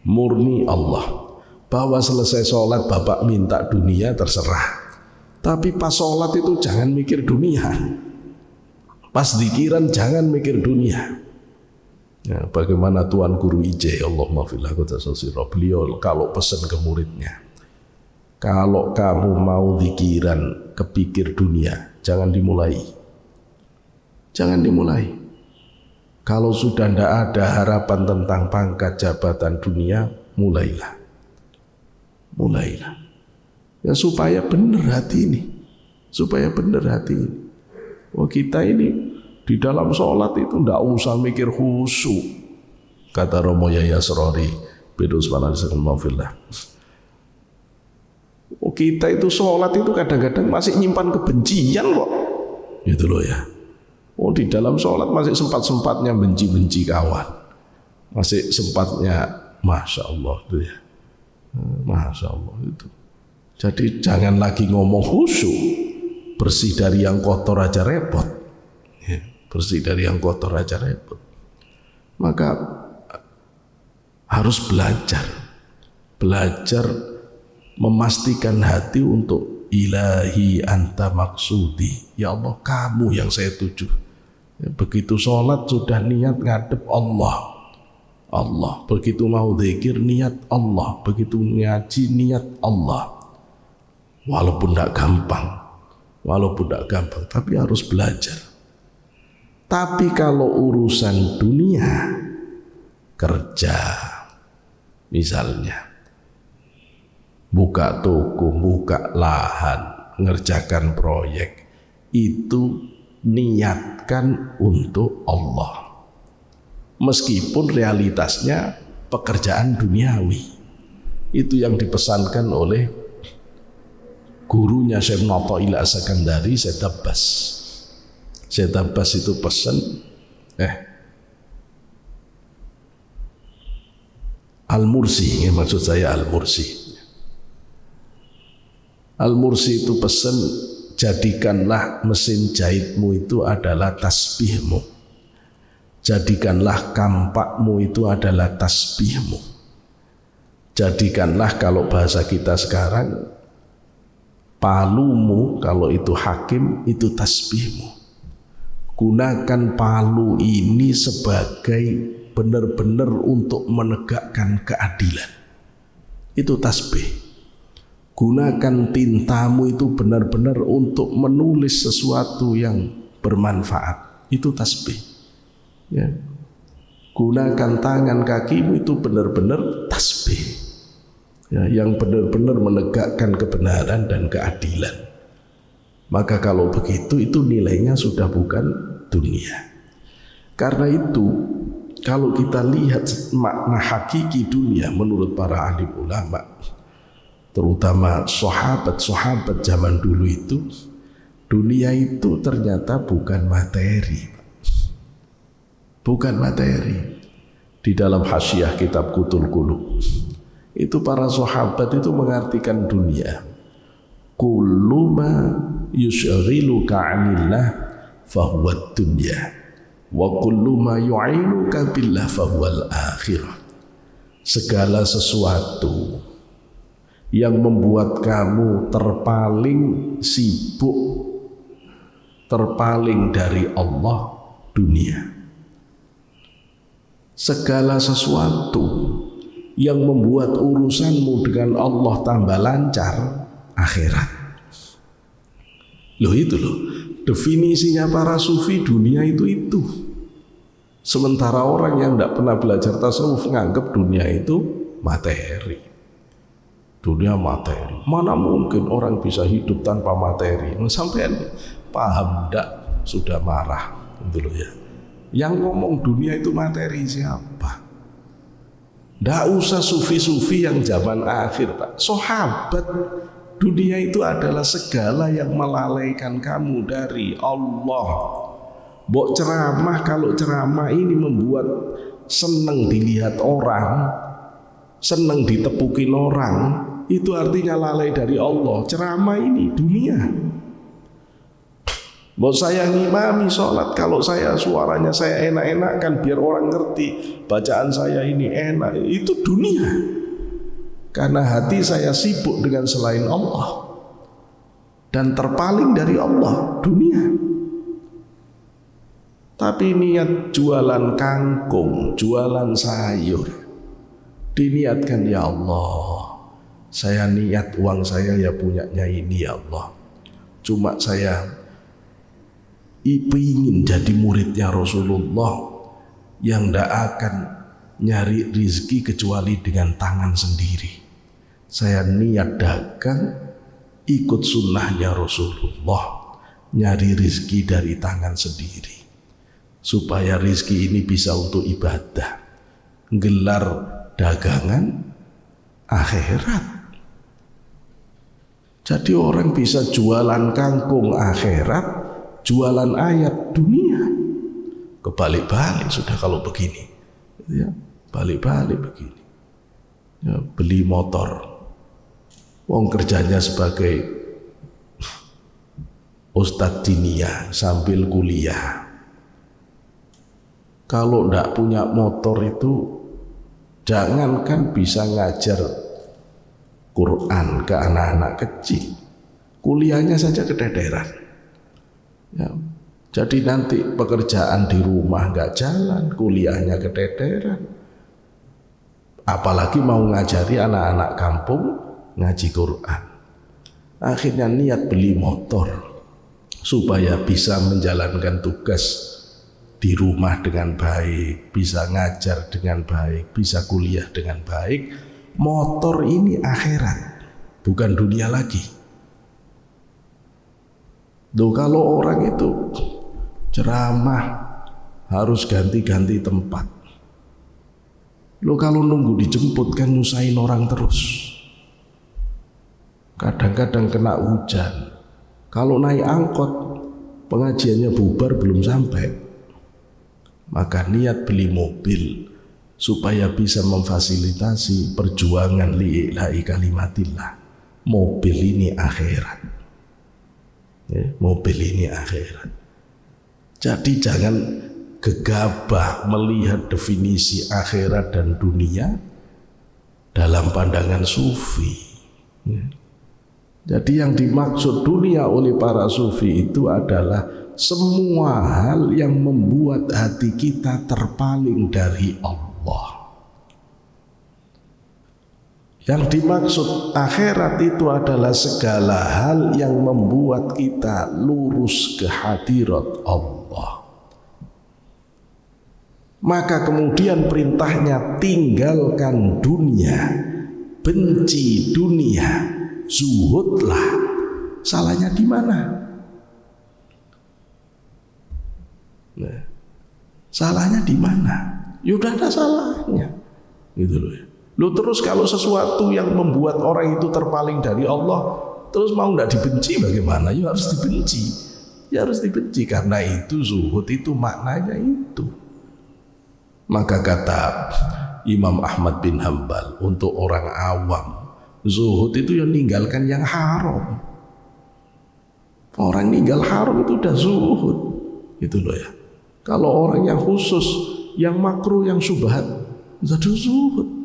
Murni Allah. Bahwa selesai sholat bapak minta dunia terserah. Tapi pas sholat itu jangan mikir dunia. Pas zikiran jangan mikir dunia. Ya, bagaimana Tuan Guru IJ, Allahumma fillah qudasasirah, beliau kalau pesan ke muridnya, kalau kamu mau zikiran kepikir dunia, jangan dimulai. Jangan dimulai. Kalau sudah tidak ada harapan tentang pangkat jabatan dunia, mulailah. Mulailah. Ya supaya benar hati ini. Supaya benar hati ini. Oh kita ini di dalam sholat itu tidak usah mikir khusyuk. Kata Romo Yaya Srori, Bedus Panasirullah. Oh kita itu sholat itu kadang-kadang masih nyimpan kebencian kok. Gitu loh ya. Oh di dalam sholat masih sempat-sempatnya benci-benci kawan. Masih sempatnya Masya Allah itu ya. Masya Allah itu. Jadi jangan lagi ngomong khusyuk. Bersih dari yang kotor aja repot. Ya, bersih dari yang kotor aja repot. Maka harus belajar. Belajar memastikan hati untuk ilahi anta maksudi. Ya Allah kamu yang saya tuju. Ya, begitu sholat sudah niat ngadep Allah. Allah. Begitu mau zikir niat Allah. Begitu ngaji niat Allah. Walaupun tidak gampang. Walaupun tidak gampang. Tapi harus belajar. Tapi kalau urusan dunia, kerja, misalnya, buka toko, buka lahan, ngerjakan proyek, itu niatkan untuk Allah. Meskipun realitasnya pekerjaan duniawi. Itu yang dipesankan oleh gurunya Syekh Natail As-Sakandari, Syekh Abbas. Syekh Abbas itu pesan, Al-Mursi, maksud saya Al-Mursi. Al-Mursi itu pesan, jadikanlah mesin jahitmu itu adalah tasbihmu. Jadikanlah kampakmu itu adalah tasbihmu. Jadikanlah kalau bahasa kita sekarang, palumu kalau itu hakim itu tasbihmu. Gunakan palu ini sebagai benar-benar untuk menegakkan keadilan. Itu tasbih. Gunakan tintamu itu benar-benar untuk menulis sesuatu yang bermanfaat. Itu tasbih. Ya. Gunakan tangan kakimu itu benar-benar tasbih. Ya, yang benar-benar menegakkan kebenaran dan keadilan. Maka kalau begitu itu nilainya sudah bukan dunia. Karena itu kalau kita lihat makna hakiki dunia menurut para alim ulama, terutama sahabat-sahabat zaman dulu itu, dunia itu ternyata bukan materi. Bukan materi. Di dalam hasyiah kitab Qutul Qulub itu para sahabat itu mengartikan dunia, kullu ma yushghiluka 'anillah fahuwa dunya wa kullu ma yu'inuka billah fahuwal akhirah. Segala sesuatu yang membuat kamu terpaling sibuk, terpaling dari Allah, dunia. Segala sesuatu yang membuat urusanmu dengan Allah tambah lancar, akhirat. Loh itu loh, definisinya para sufi dunia itu. Sementara orang yang tidak pernah belajar tasawuf nganggap dunia itu materi. Dunia materi. Mana mungkin orang bisa hidup tanpa materi? Sampean paham ndak? Sudah marah gitu loh ya. Yang ngomong dunia itu materi siapa? Ndak usah sufi-sufi yang zaman akhir, Pak. Sahabat, dunia itu adalah segala yang melalaikan kamu dari Allah. Mbok ceramah, kalau ceramah ini membuat seneng dilihat orang, seneng ditepukin orang, itu artinya lalai dari Allah. Ceramah ini dunia. Mau saya ngimami sholat, kalau saya suaranya saya enak-enakan biar orang ngerti bacaan saya ini enak, itu dunia. Karena hati saya sibuk dengan selain Allah dan terpaling dari Allah, dunia. Tapi niat jualan kangkung, jualan sayur, diniatkan, ya Allah, saya niat uang saya ya punyanya ini ya Allah. Cuma saya ingin jadi muridnya Rasulullah yang tidak akan nyari rizki kecuali dengan tangan sendiri. Saya niat dagang ikut sunnahnya Rasulullah, nyari rizki dari tangan sendiri, supaya rizki ini bisa untuk ibadah, gelar dagangan akhirat. Jadi orang bisa jualan kangkung akhirat, jualan ayat dunia. Kebalik-balik sudah kalau begini ya, balik-balik begini ya. Beli motor, wong kerjanya sebagai ustadz dinia sambil kuliah. Kalau ndak punya motor itu jangankan bisa ngajar Quran ke anak-anak kecil, kuliahnya saja kedederan. Ya, jadi nanti pekerjaan di rumah nggak jalan, kuliahnya keteteran. Apalagi mau ngajari anak-anak kampung ngaji Quran. Akhirnya niat beli motor supaya bisa menjalankan tugas di rumah dengan baik, bisa ngajar dengan baik, bisa kuliah dengan baik. Motor ini akhirat, bukan dunia lagi. Loh, kalau orang itu ceramah harus ganti-ganti tempat. Loh, kalau nunggu dijemput kan nyusahin orang terus. Kadang-kadang kena hujan. Kalau naik angkot pengajiannya bubar belum sampai. Maka niat beli mobil supaya bisa memfasilitasi perjuangan li'ilahi kalimatillah. Mobil ini akhirat. Ya, mobil ini akhirat. Jadi jangan gegabah melihat definisi akhirat dan dunia dalam pandangan sufi. Ya. Jadi yang dimaksud dunia oleh para sufi itu adalah semua hal yang membuat hati kita terpaling dari Allah. Yang dimaksud akhirat itu adalah segala hal yang membuat kita lurus ke hadirat Allah. Maka kemudian perintahnya tinggalkan dunia, benci dunia, zuhudlah. Salahnya di mana? Nah, salahnya di mana? Ya udah ada salahnya, gitu loh ya. Loh, terus kalau sesuatu yang membuat orang itu terpaling dari Allah terus mau tidak dibenci bagaimana? Ya harus dibenci. Ya harus dibenci, karena itu zuhud itu maknanya itu. Maka kata Imam Ahmad bin Hanbal, untuk orang awam zuhud itu yang ninggalkan yang haram. Orang ninggal haram itu udah zuhud, gitu loh ya. Kalau orang yang khusus, yang makruh, yang syubhat, itu zuhud.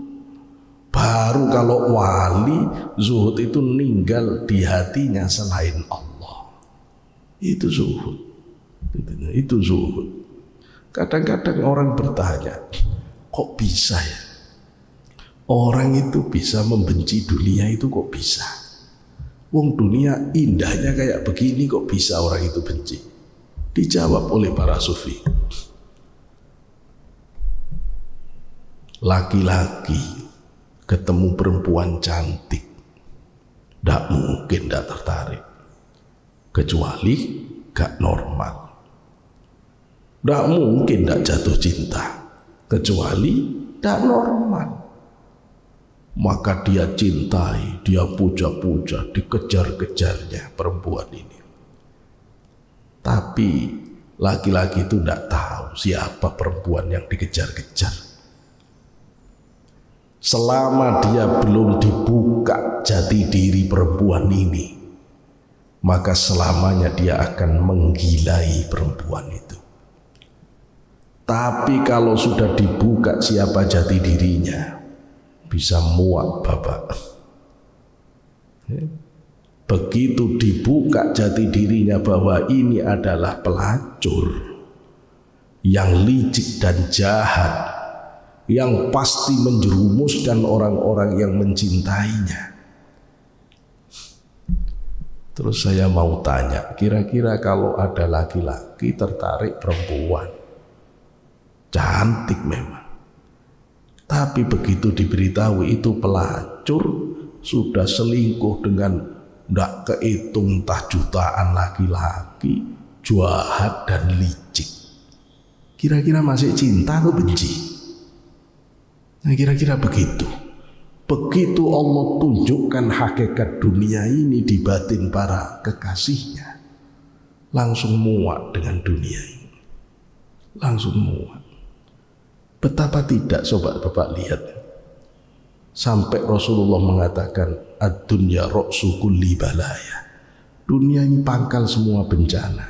Baru kalau wali, zuhud itu ninggal di hatinya selain Allah. Itu zuhud. Itu zuhud. Kadang-kadang orang bertanya, kok bisa ya? Orang itu bisa membenci dunia itu kok bisa? Wong dunia indahnya kayak begini kok bisa orang itu benci? Dijawab oleh para sufi. Laki-laki ketemu perempuan cantik, Tidak mungkin tidak tertarik. Kecuali gak normal. Tidak mungkin tidak jatuh cinta. Kecuali tidak normal. Maka dia cintai, dia puja-puja, dikejar-kejarnya perempuan ini. Tapi laki-laki itu tidak tahu siapa perempuan yang dikejar-kejar. Selama dia belum dibuka jati diri perempuan ini, maka selamanya dia akan menggilai perempuan itu. Tapi kalau sudah dibuka siapa jati dirinya, bisa muak bapak. Begitu dibuka jati dirinya bahwa ini adalah pelacur yang licik dan jahat, yang pasti menjerumuskan orang-orang yang mencintainya. Terus saya mau tanya, kira-kira kalau ada laki-laki tertarik perempuan, cantik memang, tapi begitu diberitahu itu pelacur, sudah selingkuh dengan tidak kehitung entah jutaan laki-laki, jahat dan licik, kira-kira masih cinta atau benci? Nah kira-kira begitu. Begitu Allah tunjukkan hakikat dunia ini di batin para kekasihnya, langsung muak dengan dunia ini. Langsung muak. Betapa tidak sobat bapak lihat. Sampai Rasulullah mengatakan ad-dunya ra'su kulli balaya. Dunia ini pangkal semua bencana.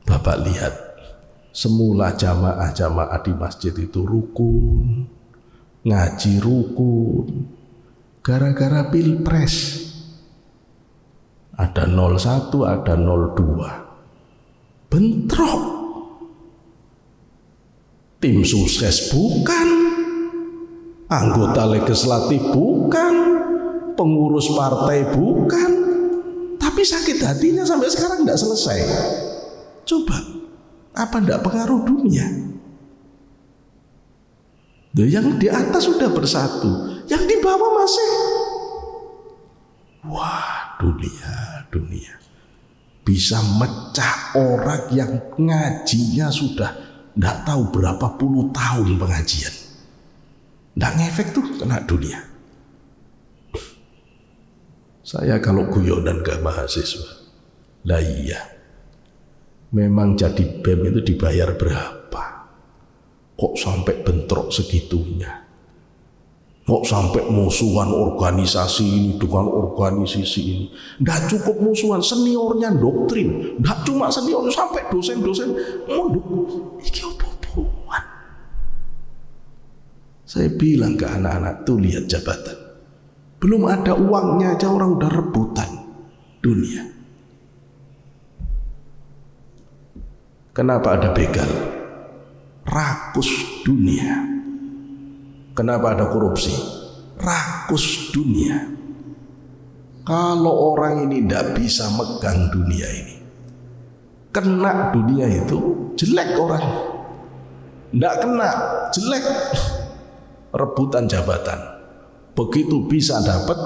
Bapak lihat, semula jamaah-jamaah di masjid itu rukun, ngaji rukun, gara-gara pilpres ada 01, ada 02, bentrok. Tim sukses bukan, anggota legislatif bukan, pengurus partai bukan, tapi sakit hatinya sampai sekarang tidak selesai. Coba, apa tidak pengaruh dunia? Yang di atas sudah bersatu, yang di bawah masih. Wah, dunia bisa mecah orang yang ngajinya sudah tidak tahu berapa puluh tahun pengajian. Tidak ngefek tuh kena dunia. Saya kalau guyonan ke mahasiswa, lah iya, memang jadi BEM itu dibayar berapa? Kok sampai bentrok segitunya? Kok sampai musuhan organisasi ini dengan organisasi ini? Nggak cukup musuhan, seniornya doktrin. Nggak cuma senior, sampai dosen-dosen mondok. Iki apa-apaan? Saya bilang ke anak-anak tuh, lihat jabatan. Belum ada uangnya aja orang udah rebutan dunia. Kenapa ada begal? Rakus dunia. Kenapa ada korupsi? Rakus dunia. Kalau orang ini tidak bisa megang dunia ini, kena dunia itu jelek orang. Tidak kena, jelek. Rebutan jabatan. Begitu bisa dapat,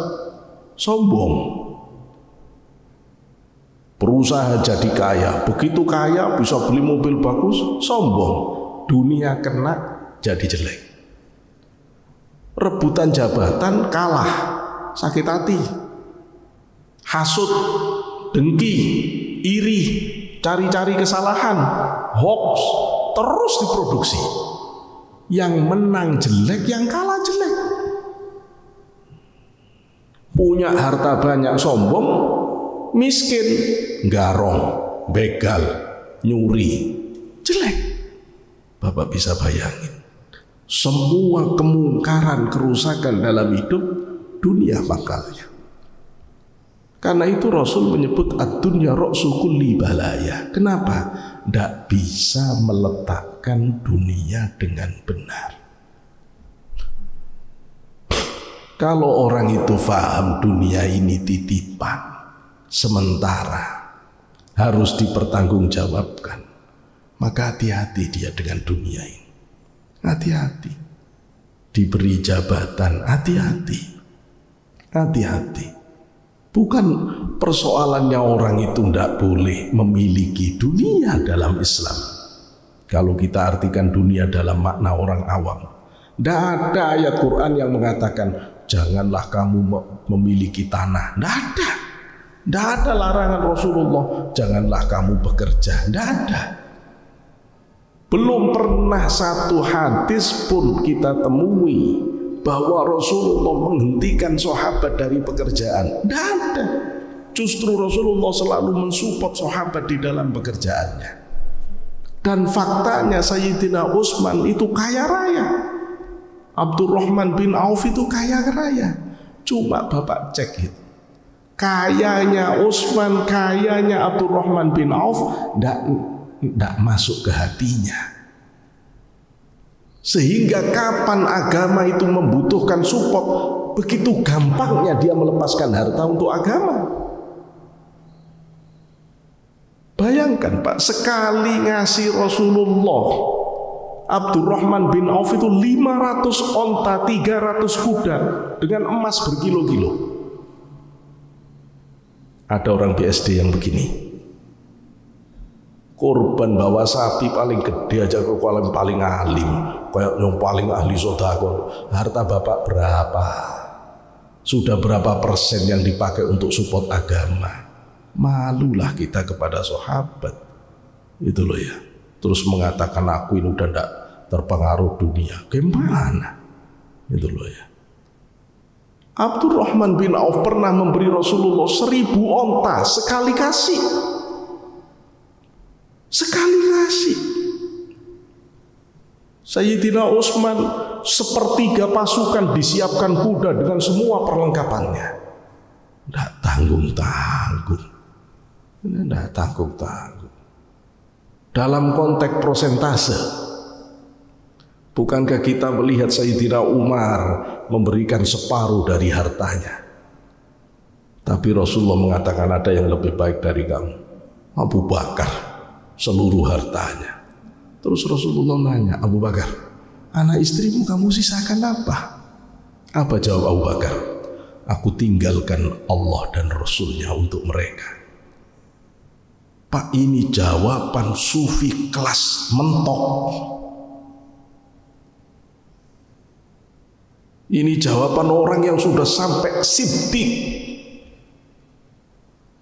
sombong. Berusaha jadi kaya. Begitu kaya bisa beli mobil bagus, sombong. Dunia kena, jadi jelek. Rebutan jabatan kalah, sakit hati, hasut, dengki, iri, cari-cari kesalahan, hoax, terus diproduksi. Yang menang jelek, yang kalah jelek. Punya harta banyak sombong, miskin, garong, begal, nyuri, jelek. Bapak bisa bayangin, semua kemungkaran, kerusakan dalam hidup dunia pangkalnya. Karena itu Rasul menyebut ad-dunya ra'su kulli balaya. Kenapa? Tidak bisa meletakkan dunia dengan benar. Kalau orang itu faham dunia ini titipan sementara, harus dipertanggungjawabkan, maka hati-hati dia dengan dunia ini. Hati-hati. Diberi jabatan, hati-hati. Hati-hati. Bukan persoalannya orang itu tidak boleh memiliki dunia dalam Islam. Kalau kita artikan dunia dalam makna orang awam, tidak ada ayat Quran yang mengatakan janganlah kamu memiliki tanah. Tidak ada. Tidak ada larangan Rasulullah janganlah kamu bekerja. Tidak ada. Belum pernah satu hadis pun kita temui bahwa Rasulullah menghentikan sahabat dari pekerjaan. Tidak ada. Justru Rasulullah selalu mensupport sahabat di dalam pekerjaannya. Dan faktanya Sayyidina Utsman itu kaya raya. Abdurrahman bin Auf itu kaya raya. Coba Bapak cek itu. Kayanya Utsman, kayanya Abdurrahman bin Auf tidak masuk ke hatinya. Sehingga kapan agama itu membutuhkan support, begitu gampangnya dia melepaskan harta untuk agama. Bayangkan Pak, sekali ngasih Rasulullah Abdurrahman bin Auf itu 500 onta, 300 kuda dengan emas berkilo-kilo. Ada orang BSD yang begini, korban bawa sapi paling gede aja ke paling alim, kayak yang paling ahli sodako. Harta bapak berapa? Sudah berapa persen yang dipakai untuk support agama? Malulah kita kepada sahabat. Itu loh ya. Terus mengatakan aku ini udah tidak terpengaruh dunia. Gimana? Itu loh ya. Abdurrahman bin Auf pernah memberi Rasulullah 1000 onta sekali kasih. Sekali kasih. Sayyidina Utsman sepertiga pasukan disiapkan kuda dengan semua perlengkapannya. Tidak tanggung-tanggung. Tidak tanggung-tanggung. Dalam konteks prosentase, bukankah kita melihat Sayyidina Umar memberikan separuh dari hartanya? Tapi Rasulullah mengatakan ada yang lebih baik dari kamu, Abu Bakar, seluruh hartanya. Terus Rasulullah nanya, Abu Bakar, anak istrimu kamu sisakan apa? Apa jawab Abu Bakar? Aku tinggalkan Allah dan Rasulnya untuk mereka. Pak, ini jawaban sufi kelas mentok. Ini jawaban orang yang sudah sampai siddiq.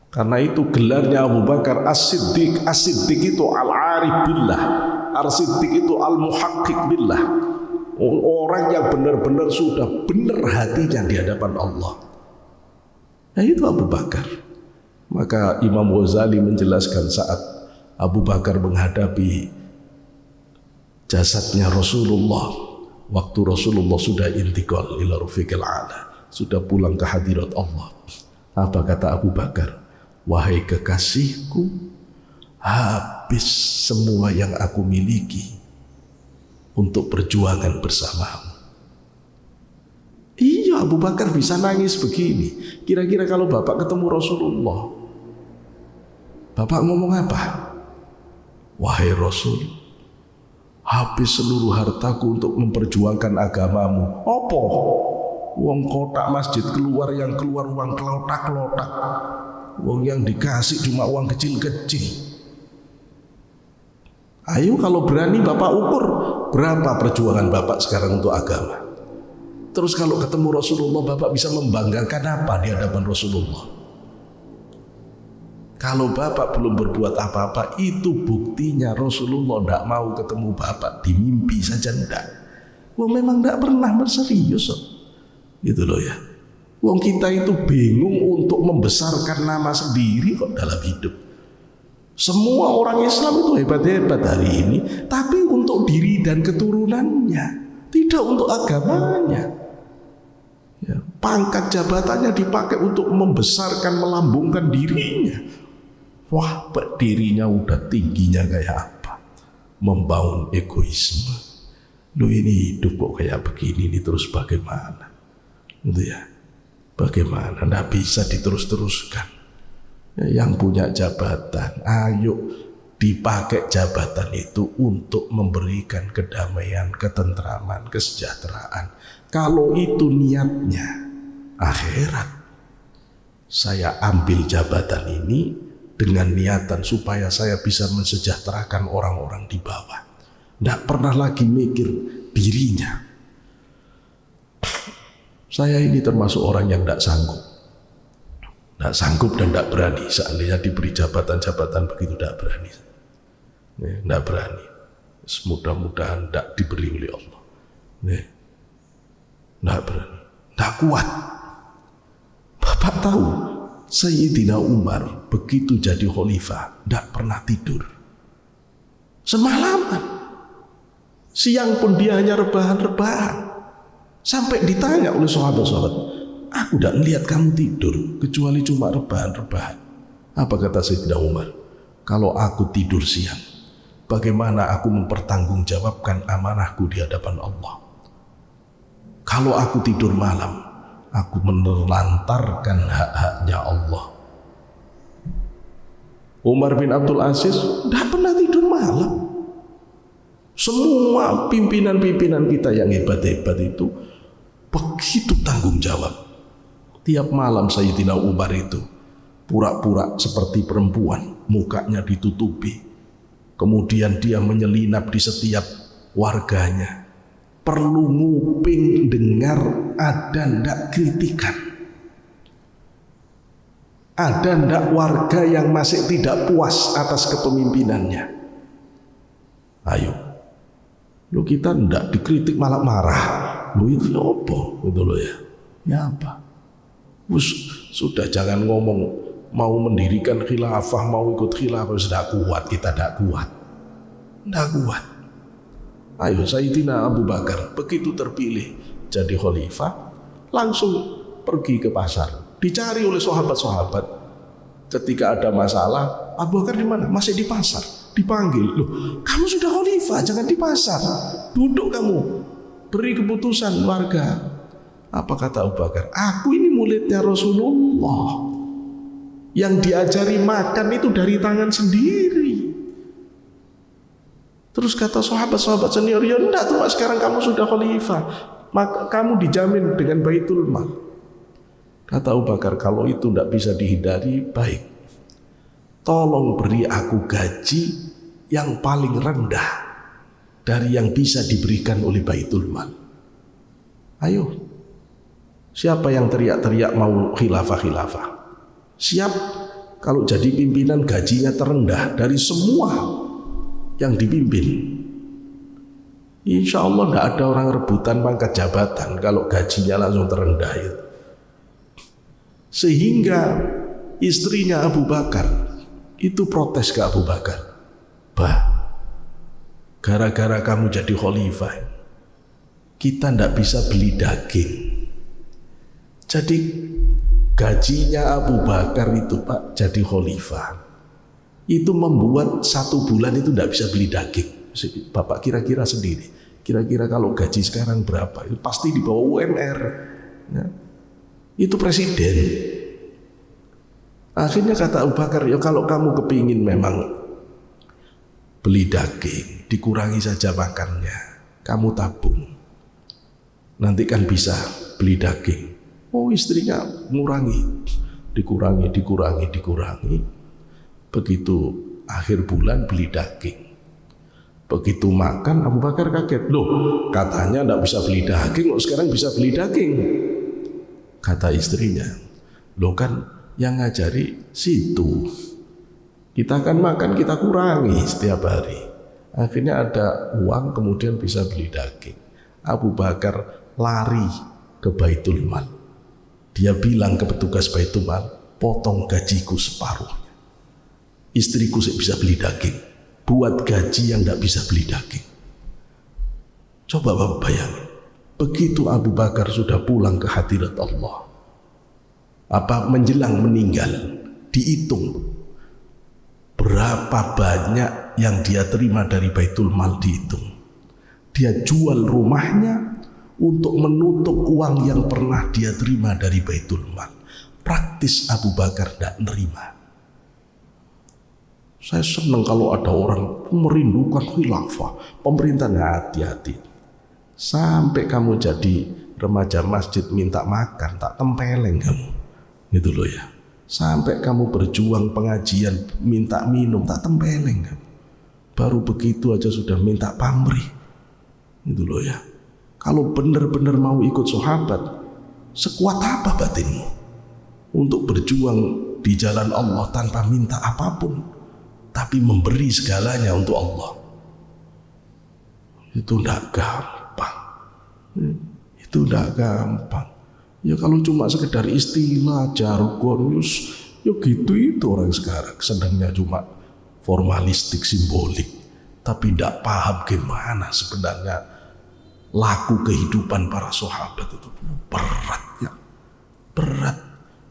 Karena itu gelarnya Abu Bakar as-siddiq. As-siddiq itu al-arif billah. As-siddiq itu al-muhaqqiq billah. Orang yang benar-benar sudah benar hatinya di hadapan Allah. Nah itu Abu Bakar. Maka Imam Ghazali menjelaskan saat Abu Bakar menghadapi jasadnya Rasulullah, waktu Rasulullah sudah intiqal ila rafiqil a'la, sudah pulang ke hadirat Allah. Apa kata Abu Bakar? Wahai kekasihku, habis semua yang aku miliki untuk perjuangan bersamamu. Iya, Abu Bakar bisa nangis begini. Kira-kira kalau Bapak ketemu Rasulullah, Bapak ngomong apa? Wahai Rasul, habis seluruh hartaku untuk memperjuangkan agamamu. Apa? Uang kotak masjid keluar, yang keluar uang kelotak-kelotak. Uang yang dikasih cuma uang kecil-kecil. Ayo kalau berani Bapak ukur berapa perjuangan Bapak sekarang untuk agama. Terus kalau ketemu Rasulullah, Bapak bisa membanggakan apa di hadapan Rasulullah? Kalau Bapak belum berbuat apa-apa, itu buktinya Rasulullah tidak mau ketemu Bapak. Di mimpi saja tidak. Wong memang tidak pernah berserius. Gitu loh ya. Wong kita itu bingung untuk membesarkan nama sendiri kok dalam hidup. Semua orang Islam itu hebat-hebat hari ini, tapi untuk diri dan keturunannya, tidak untuk agamanya. Ya, pangkat jabatannya dipakai untuk membesarkan, melambungkan dirinya. Wah, dirinya udah tingginya kayak apa? Membangun egoisme. Lu ini hidup kok kayak begini, ini terus bagaimana? Gitu ya. Bagaimana? Nggak bisa diterus-teruskan. Ya, yang punya jabatan, ayo dipakai jabatan itu untuk memberikan kedamaian, ketentraman, kesejahteraan. Kalau itu niatnya, akhirat. Saya ambil jabatan ini dengan niatan supaya saya bisa mensejahterakan orang-orang di bawah. Tidak pernah lagi mikir dirinya. Saya ini termasuk orang yang tidak sanggup. Tidak sanggup dan tidak berani. Seandainya diberi jabatan-jabatan begitu, tidak berani. Tidak berani. Mudah-mudahan tidak diberi oleh Allah. Tidak berani. Tidak kuat. Bapak tahu, Sayyidina Umar begitu jadi khalifah tidak pernah tidur. Semalaman. Siang pun dia hanya rebahan-rebahan. Sampai ditanya oleh sahabat-sahabat, aku tidak melihat kamu tidur kecuali cuma rebahan-rebahan. Apa kata Sayyidina Umar? Kalau aku tidur siang, bagaimana aku mempertanggungjawabkan amanahku di hadapan Allah? Kalau aku tidur malam, aku menelantarkan hak-haknya Allah. Umar bin Abdul Aziz tidak pernah tidur malam. Semua pimpinan-pimpinan kita yang hebat-hebat itu begitu tanggung jawab. Tiap malam Sayyidina Umar itu pura-pura seperti perempuan, mukanya ditutupi. Kemudian dia menyelinap di setiap warganya. Perlu nguping dengar ada ndak kritikan. Ada ndak warga yang masih tidak puas atas kepemimpinannya. Ayo, lu kita ndak dikritik malah marah. Lu itu apa? Gitu loh ya. Ya apa? Sudah jangan ngomong mau mendirikan khilafah, mau ikut khilafah, sudah kuat, kita tidak kuat. Tidak kuat. Ayo Sayyidina Abu Bakar begitu terpilih jadi khalifah, langsung pergi ke pasar. Dicari oleh sahabat-sahabat. Ketika ada masalah, Abu Bakar di mana? Masih di pasar. Dipanggil, loh, kamu sudah khalifah, jangan di pasar. Duduk kamu, beri keputusan warga. Apa kata Abu Bakar? Aku ini muridnya Rasulullah. Yang diajari makan itu dari tangan sendiri. Terus kata sahabat-sahabat senior, ya enggak tuh Pak, sekarang kamu sudah khalifah, maka kamu dijamin dengan Baitul Mal. Kata Abu Bakar, kalau itu enggak bisa dihindari, baik, tolong beri aku gaji yang paling rendah dari yang bisa diberikan oleh Baitul Mal. Ayo, siapa yang teriak-teriak mau khilafah-khilafah? Siap kalau jadi pimpinan gajinya terendah dari semua yang dipimpin. Insya Allah tidak ada orang rebutan pangkat jabatan kalau gajinya langsung terendah itu. Sehingga istrinya Abu Bakar itu protes ke Abu Bakar, bah, gara-gara kamu jadi khalifah kita tidak bisa beli daging. Jadi gajinya Abu Bakar itu Pak jadi khalifah itu membuat 1 bulan itu tidak bisa beli daging. Bapak kira-kira sendiri, kira-kira kalau gaji sekarang berapa? Itu pasti di bawah UMR ya. Itu presiden. Akhirnya kata Abu Bakar, ya kalau kamu kepingin memang beli daging, dikurangi saja makannya, kamu tabung, nanti kan bisa beli daging. Oh, istrinya ngurangi, dikurangi. Begitu akhir bulan beli daging. Begitu makan Abu Bakar kaget. Loh, katanya tidak bisa beli daging, kok sekarang bisa beli daging? Kata istrinya, loh kan yang ngajari situ. Kita kan makan, kita kurangi setiap hari. Akhirnya ada uang, kemudian bisa beli daging. Abu Bakar lari ke Baitul Mal. Dia bilang ke petugas Baitul Mal, potong gajiku separuh. Istriku bisa beli daging, buat gaji yang tidak bisa beli daging. Coba Bapak bayangin, begitu Abu Bakar sudah pulang ke hadirat Allah, apa menjelang meninggal, dihitung berapa banyak yang dia terima dari Baitul Mal, dihitung. Dia jual rumahnya untuk menutup uang yang pernah dia terima dari Baitul Mal. Praktis Abu Bakar tidak nerima. Saya senang kalau ada orang merindukan khilafah, pemerintahan, hati-hati. Sampai kamu jadi remaja masjid minta makan, tak tempeleng kamu. Gitu loh ya. Sampai kamu berjuang pengajian minta minum, tak tempeleng kamu. Baru begitu aja sudah minta pamrih. Gitu loh ya. Kalau benar-benar mau ikut sahabat, sekuat apa batinmu untuk berjuang di jalan Allah tanpa minta apapun, tapi memberi segalanya untuk Allah. Itu tidak gampang. Itu tidak gampang. Ya kalau cuma sekedar istilah, jargon, ya gitu itu orang sekarang. Senangnya cuma formalistik, simbolik, tapi tidak paham gimana sebenarnya laku kehidupan para sahabat itu. Berat ya, berat.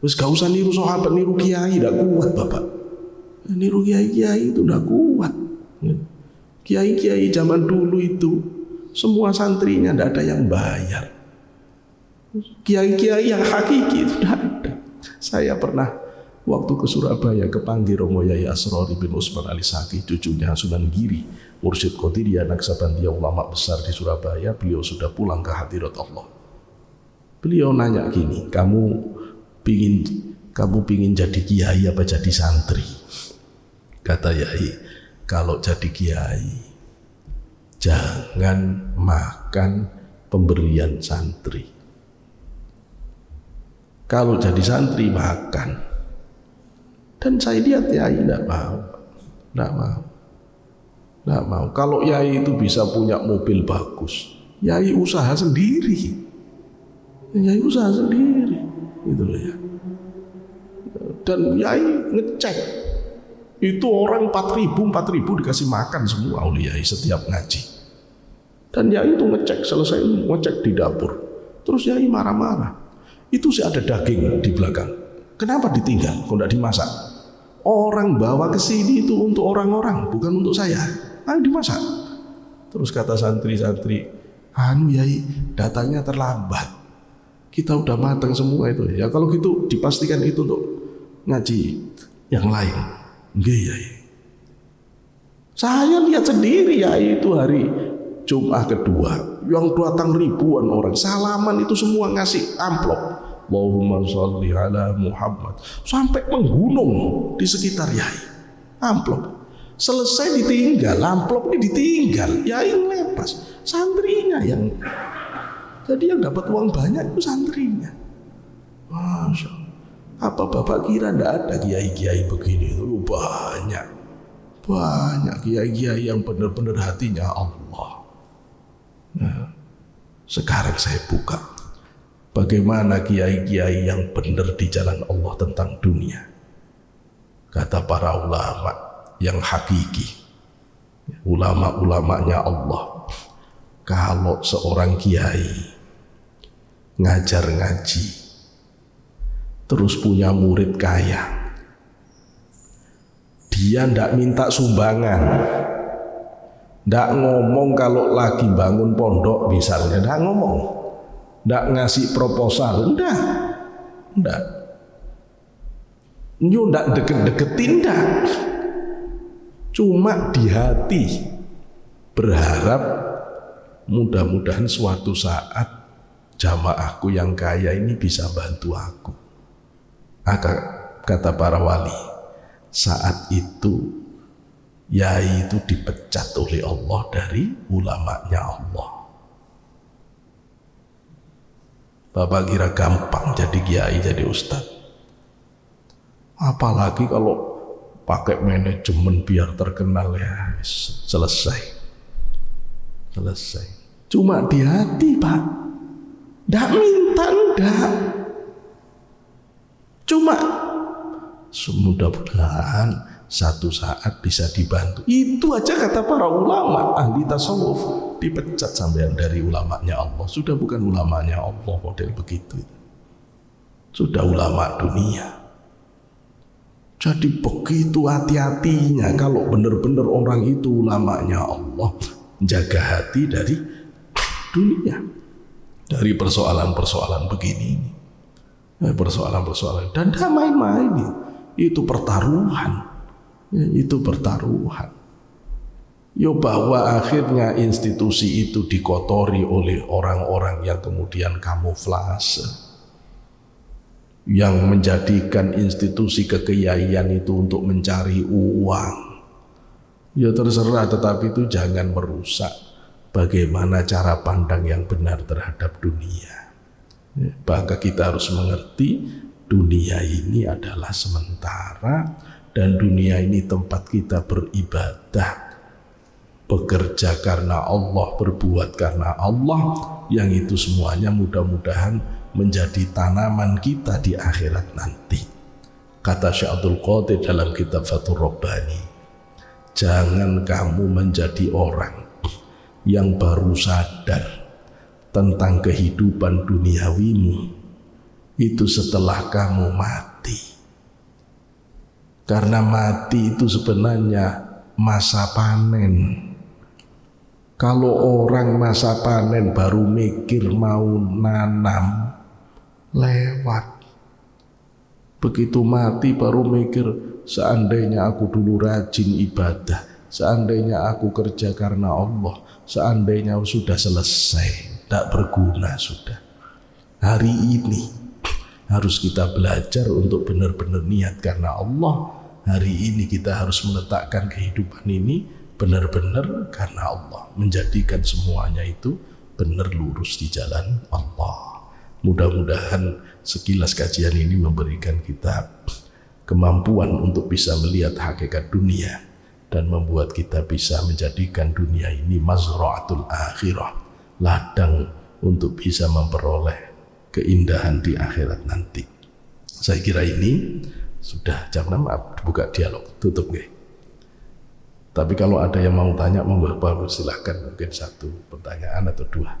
Terus gak usah niru sahabat, niru kiai, tidak kuat bapak. Niru kiai-kiai itu tidak kuat. Kiai-kiai zaman dulu itu semua santrinya tidak ada yang bayar. Kiai-kiai yang hakiki itu tidak ada. Saya pernah waktu ke Surabaya kepanggil Romo Yai Asrori bin Usman Alisaki, cucunya Sunan Giri, Mursyid Qadiriyah Naksabandia, ulama besar di Surabaya. Beliau sudah pulang ke hadirat Allah. Beliau nanya gini, kamu pingin jadi kiai apa jadi santri? Kata Yai, kalau jadi kiai jangan makan pemberian santri. Kalau jadi santri makan. Dan saya lihat Yai tidak mau. Kalau Yai itu bisa punya mobil bagus, Yai usaha sendiri. Yai usaha sendiri, gitu loh ya. Dan Yai ngecek, itu orang 4.000 dikasih makan semua oleh Yai setiap ngaji. Dan Yai itu ngecek, selesai ngecek di dapur. Terus Yai marah-marah. Itu sih ada daging di belakang. Kenapa ditinggal? Kok tidak dimasak? Orang bawa ke sini itu untuk orang-orang, bukan untuk saya. Ayo dimasak. Terus kata santri-santri, Yai, datangnya terlambat. Kita udah matang semua itu. Ya kalau gitu dipastikan itu untuk ngaji yang lain. Nggih, Yai. Saya lihat sendiri Yai itu hari Jumat kedua, yang datang ribuan orang, salaman itu semua ngasih amplop. Allahumma sholli ala Muhammad, sampai menggunung di sekitar Yai. Amplop selesai ditinggal, amplop ini ditinggal, Yai lepas, santrinya yang jadi yang dapat uang banyak itu santrinya. Masya Allah. Apa bapak kira tidak ada kiai-kiai begini? Itu banyak kiai-kiai yang benar-benar hatinya Allah. Nah, sekarang saya buka bagaimana kiai-kiai yang benar di jalan Allah tentang dunia. Kata para ulama yang hakiki, ulama-ulamanya Allah, kalau seorang kiai ngajar ngaji terus punya murid kaya, dia ndak minta sumbangan, ndak ngomong kalau lagi bangun pondok misalnya, ndak ngomong, ndak ngasih proposal, ndak deket-deketin, ndak, cuma di hati berharap mudah-mudahan suatu saat jamaahku yang kaya ini bisa bantu aku. Kata para wali, saat itu Yai itu dipecat oleh Allah dari ulamanya Allah. Bapak kira gampang jadi kiai, jadi ustaz? Apalagi kalau pakai manajemen biar terkenal, ya selesai. Cuma di hati Pak, ndak minta, ndak. Cuma mudah-mudahan satu saat bisa dibantu. Itu aja kata para ulama ahli tasawuf, dipecat sampean dari ulamanya Allah. Sudah bukan ulamanya Allah model begitu. Sudah ulama dunia. Jadi begitu hati-hatinya kalau benar-benar orang itu ulamanya Allah, jaga hati dari dunia, dari persoalan-persoalan begini ini. Persoalan-persoalan, dan tidak main-main, itu pertaruhan. Ya, itu pertaruhan. Yo bahwa akhirnya institusi itu dikotori oleh orang-orang yang kemudian kamuflase, yang menjadikan institusi kekiaian itu untuk mencari uang. Ya terserah, tetapi itu jangan merusak bagaimana cara pandang yang benar terhadap dunia. Bahkan kita harus mengerti dunia ini adalah sementara, dan dunia ini tempat kita beribadah, bekerja karena Allah, berbuat karena Allah, yang itu semuanya mudah-mudahan menjadi tanaman kita di akhirat nanti. Kata Syekh Abdul Qadir dalam kitab Fathur Rabbani, jangan kamu menjadi orang yang baru sadar tentang kehidupan duniawimu itu setelah kamu mati. Karena mati itu sebenarnya masa panen. Kalau orang masa panen baru mikir mau nanam, lewat. Begitu mati baru mikir, seandainya aku dulu rajin ibadah, seandainya aku kerja karena Allah, seandainya sudah selesai, tak berguna sudah. Hari ini harus kita belajar untuk benar-benar niat karena Allah. Hari ini kita harus meletakkan kehidupan ini benar-benar karena Allah, menjadikan semuanya itu benar lurus di jalan Allah. Mudah-mudahan sekilas kajian ini memberikan kita kemampuan untuk bisa melihat hakikat dunia dan membuat kita bisa menjadikan dunia ini mazra'atul akhirah, ladang untuk bisa memperoleh keindahan di akhirat nanti. Saya kira ini sudah jam 6, buka dialog, tutup gue. Tapi kalau ada yang mau tanya, silahkan, mungkin satu pertanyaan atau dua.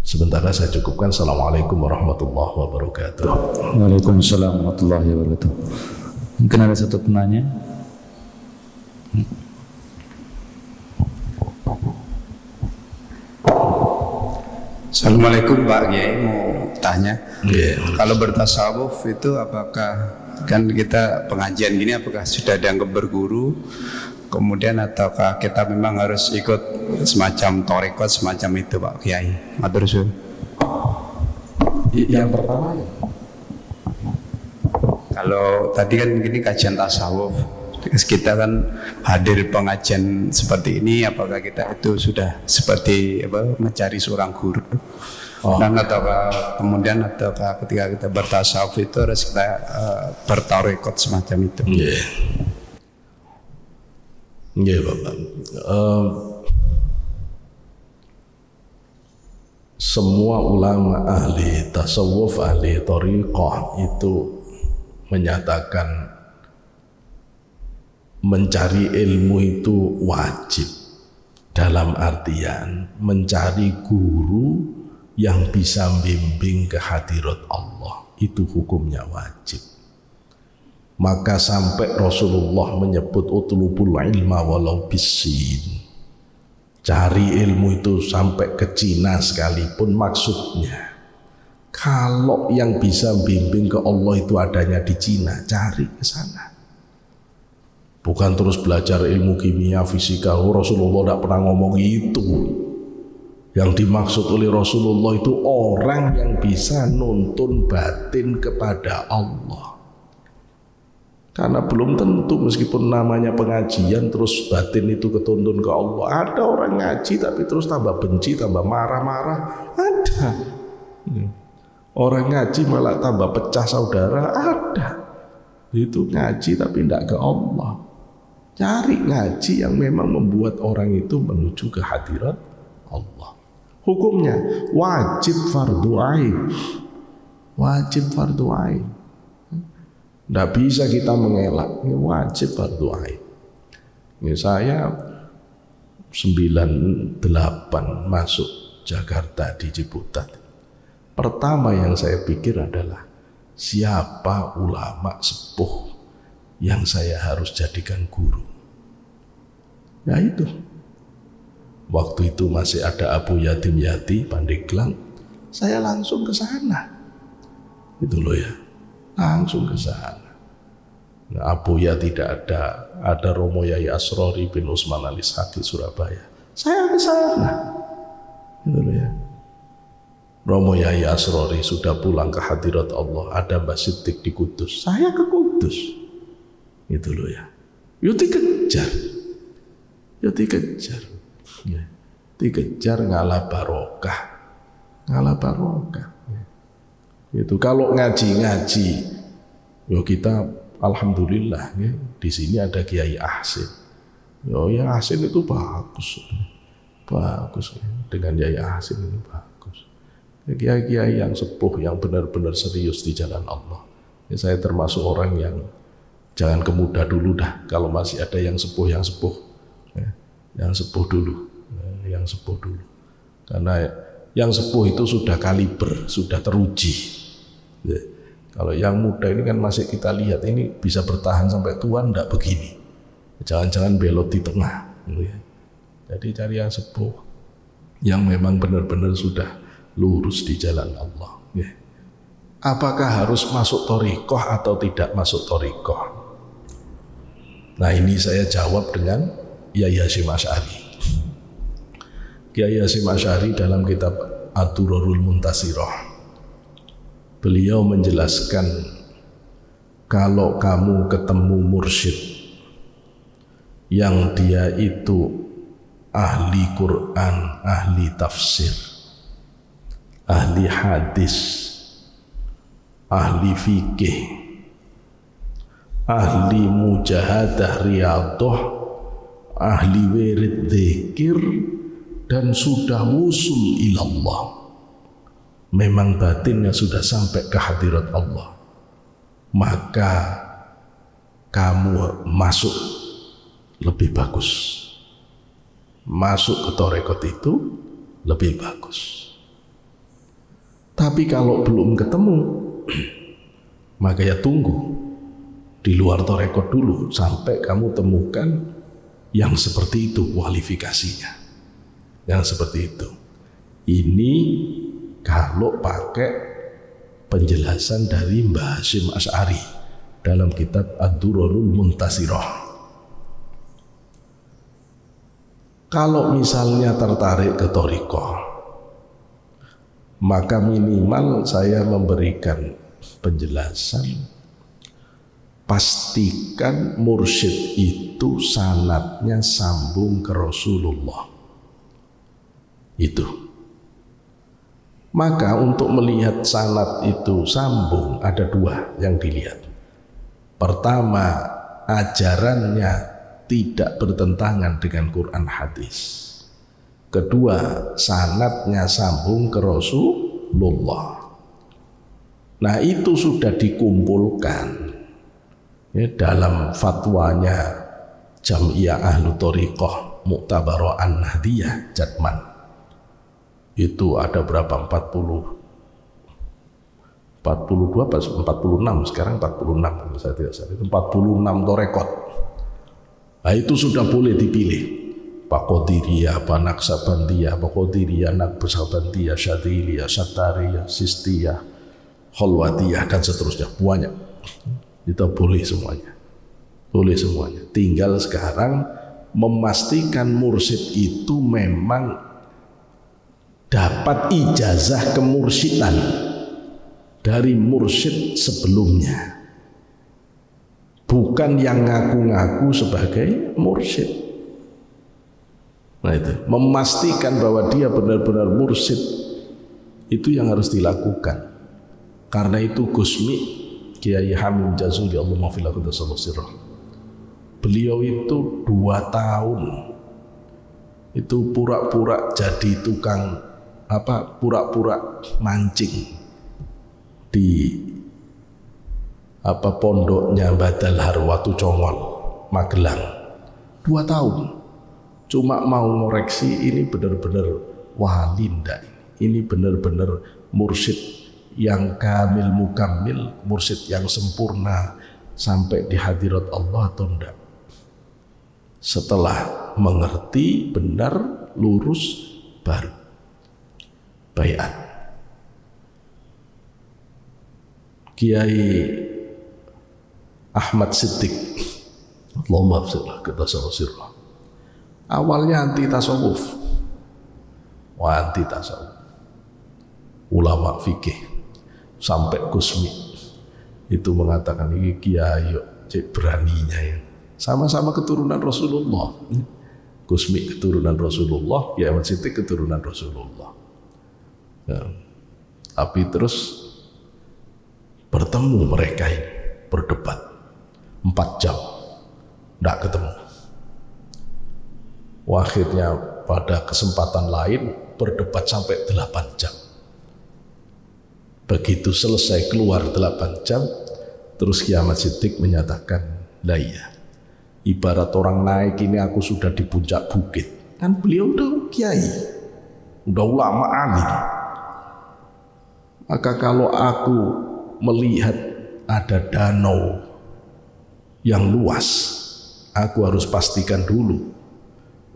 Sementara saya cukupkan. Assalamualaikum warahmatullahi wabarakatuh. Waalaikumsalam warahmatullahi wabarakatuh. Mungkin ada satu penanya. Assalamualaikum Pak Kiai, mau tanya, kalau bertasawuf itu apakah, kan kita pengajian gini, apakah sudah dianggap berguru, kemudian ataukah kita memang harus ikut semacam torekot semacam itu Pak Kiai? Matur suwun. Yang pertama, kalau tadi kan gini kajian tasawuf, kita kan hadir pengajian seperti ini, apakah kita itu sudah seperti apa, mencari seorang guru? Dan ataukah kemudian ataukah ketika kita bertasawuf itu harus kita bertarekot semacam itu? Iya Bapak. Semua ulama ahli tasawuf, ahli thariqah itu menyatakan mencari ilmu itu wajib, dalam artian mencari guru yang bisa membimbing ke hadirat Allah, itu hukumnya wajib. Maka sampai Rasulullah menyebut utlubul ilma walau bisin, cari ilmu itu sampai ke Cina sekalipun. Maksudnya kalau yang bisa bimbing ke Allah itu adanya di Cina, cari ke sana. Bukan terus belajar ilmu kimia, fisika. Rasulullah tidak pernah ngomong itu. Yang dimaksud oleh Rasulullah itu orang yang bisa nuntun batin kepada Allah. Karena belum tentu meskipun namanya pengajian terus batin itu ketuntun ke Allah. Ada orang ngaji tapi terus tambah benci, tambah marah-marah. Ada. Orang ngaji malah tambah pecah saudara. Ada. Itu ngaji tapi tidak ke Allah. Cari ngaji yang memang membuat orang itu menuju ke hadirat Allah. Hukumnya wajib fardu ain. Wajib fardu ain. Tidak bisa kita mengelak. Ini wajib fardu ain. Ini saya 98 masuk Jakarta di Ciputat. Pertama yang saya pikir adalah siapa ulama sepuh yang saya harus jadikan guru. Ya itu. Waktu itu masih ada Abu Yatim Yati Pandeglang. Saya langsung ke sana. Itu loh ya. Langsung ke sana. Nah, Abuya tidak ada Romo Yai Asrori bin Usman Al-Ishaq di Surabaya. Saya ke sana. Gitu loh ya. Romo Yai Asrori sudah pulang ke hadirat Allah, ada Mbah Siddiq di Kudus. Saya ke Kudus. Gitu loh ya. Yuk dikejar. Yuk dikejar. Ya. Dikejar ngalah barokah. Ngalah barokah. Ya. Itu kalau ngaji-ngaji, yo kita alhamdulillah ya, di sini ada Kiai Ahsin. Yo yang Ahsin itu bagus. Bagus ya. Dengan Kiai Ahsin itu bagus. Kiai-kiai yang sepuh yang benar-benar serius di jalan Allah. Ya, saya termasuk orang yang jangan kemudah dulu dah. Kalau masih ada yang sepuh ya, yang sepuh dulu, yang sepuh dulu. Karena yang sepuh itu sudah kaliber, sudah teruji. Ya. Kalau yang muda ini kan masih kita lihat ini bisa bertahan sampai tua ndak begini. Jangan-jangan belot di tengah. Ya. Jadi cari yang sepuh, yang memang benar-benar sudah lurus di jalan Allah. Ya. Apakah harus masuk thariqah atau tidak masuk thariqah? Nah ini saya jawab dengan Kiai Hasyim Asy'ari. Kiai Hasyim Asy'ari dalam kitab Ad-Durarul Muntasirah, beliau menjelaskan kalau kamu ketemu mursyid yang dia itu ahli Quran, ahli tafsir, ahli hadis, ahli fikih, ahli mujahadah riyadhah, ahli wirid dzikir, dan sudah wusul ilallah, memang batinnya sudah sampai ke hadirat Allah, maka kamu masuk lebih bagus. Masuk ke tarekat itu lebih bagus. Tapi kalau belum ketemu, maka ya tunggu di luar tarekat dulu sampai kamu temukan yang seperti itu kualifikasinya. Yang seperti itu. Ini kalau pakai penjelasan dari Mbah Hasyim Asy'ari dalam kitab Ad-Durarul Muntasirah. Kalau misalnya tertarik ke thariqah, maka minimal saya memberikan penjelasan, pastikan mursyid itu sanadnya sambung ke Rasulullah. Itu. Maka untuk melihat sanad itu sambung ada dua yang dilihat. Pertama, ajarannya tidak bertentangan dengan Quran hadis. Kedua, sanadnya sambung ke Rasulullah. Nah itu sudah dikumpulkan ya, dalam fatwanya Jam'iyah Ahlu Thariqah Mu'tabarah An-Nahdiyah Jatman. Itu ada berapa? 42 apa 46, sekarang 46 saya tidak salah. Itu 46 thariqat. Nah itu sudah boleh dipilih. Pak Qadiriyah, Pak Naksabandiyah, Pak Qadiriyah, Naqsabandiyah, Syadiliyah, Sattariyah, Sistiyah, Khalwatiyah, dan seterusnya. Banyak. Itu boleh semuanya. Boleh semuanya. Tinggal sekarang memastikan mursyid itu memang dapat ijazah kemursyidhan dari mursyid sebelumnya. Bukan yang ngaku-ngaku sebagai mursyid. Nah itu, memastikan bahwa dia benar-benar mursyid itu yang harus dilakukan. Karena itu Gusmi Kiai Hamim Jazuli Allahumma fil qudus sirrah. Beliau itu 2 tahun itu pura-pura jadi tukang pura-pura mancing di pondoknya Badal Harwatu Congol Magelang. 2 tahun cuma mau ngoreksi ini benar-benar wali ndak, ini benar-benar mursyid yang kamil mukammil, mursyid yang sempurna sampai di hadirat Allah atau ndak. Setelah mengerti benar lurus baru baiat. Kiai Ahmad Siddiq, Allahumma afsirlah kita sirrah. Awalnya anti tasawuf, anti tasawuf, ulama fikih sampai Gusmi itu mengatakan ini kiai cek beraninya ya. Sama-sama keturunan Rasulullah. Gusmi keturunan Rasulullah, Kiai Ahmad Siddiq keturunan Rasulullah. Ya. Tapi terus bertemu mereka ini, berdebat 4 jam, tidak ketemu. Akhirnya pada kesempatan lain berdebat sampai 8 jam. Begitu selesai keluar 8 jam, terus Kiai Ahmad Siddiq menyatakan, lah iya, ibarat orang naik ini aku sudah di puncak bukit. Kan beliau udah kiai, udah ulama alim. Maka kalau aku melihat ada danau yang luas, aku harus pastikan dulu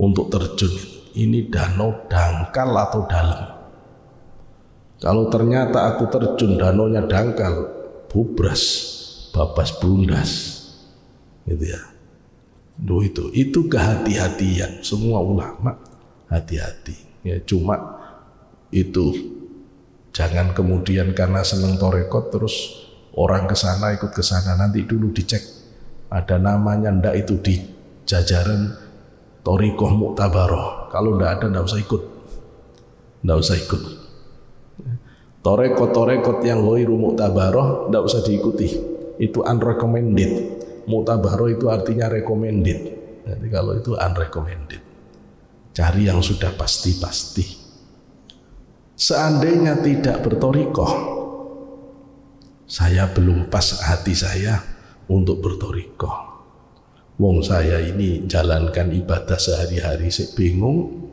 untuk terjun, ini danau dangkal atau dalam. Kalau ternyata aku terjun danaunya dangkal, bubras, babas bundas, gitu ya. Itu kehati-hatian semua ulama, hati-hati. Ya, cuma itu jangan kemudian karena seneng torekot terus orang kesana ikut kesana, nanti dulu dicek ada namanya ndak itu di jajaran Thariqah Mu'tabaroh. Kalau ndak ada ndak usah ikut. Torekot yang ghairu mu'tabaroh ndak usah diikuti, itu unrecommended. Mu'tabaroh itu artinya recommended. Jadi kalau itu unrecommended, cari yang sudah pasti-pasti. Seandainya tidak berthariqah, saya belum pas hati saya untuk berthariqah. Wong saya ini jalankan ibadah sehari-hari saya bingung.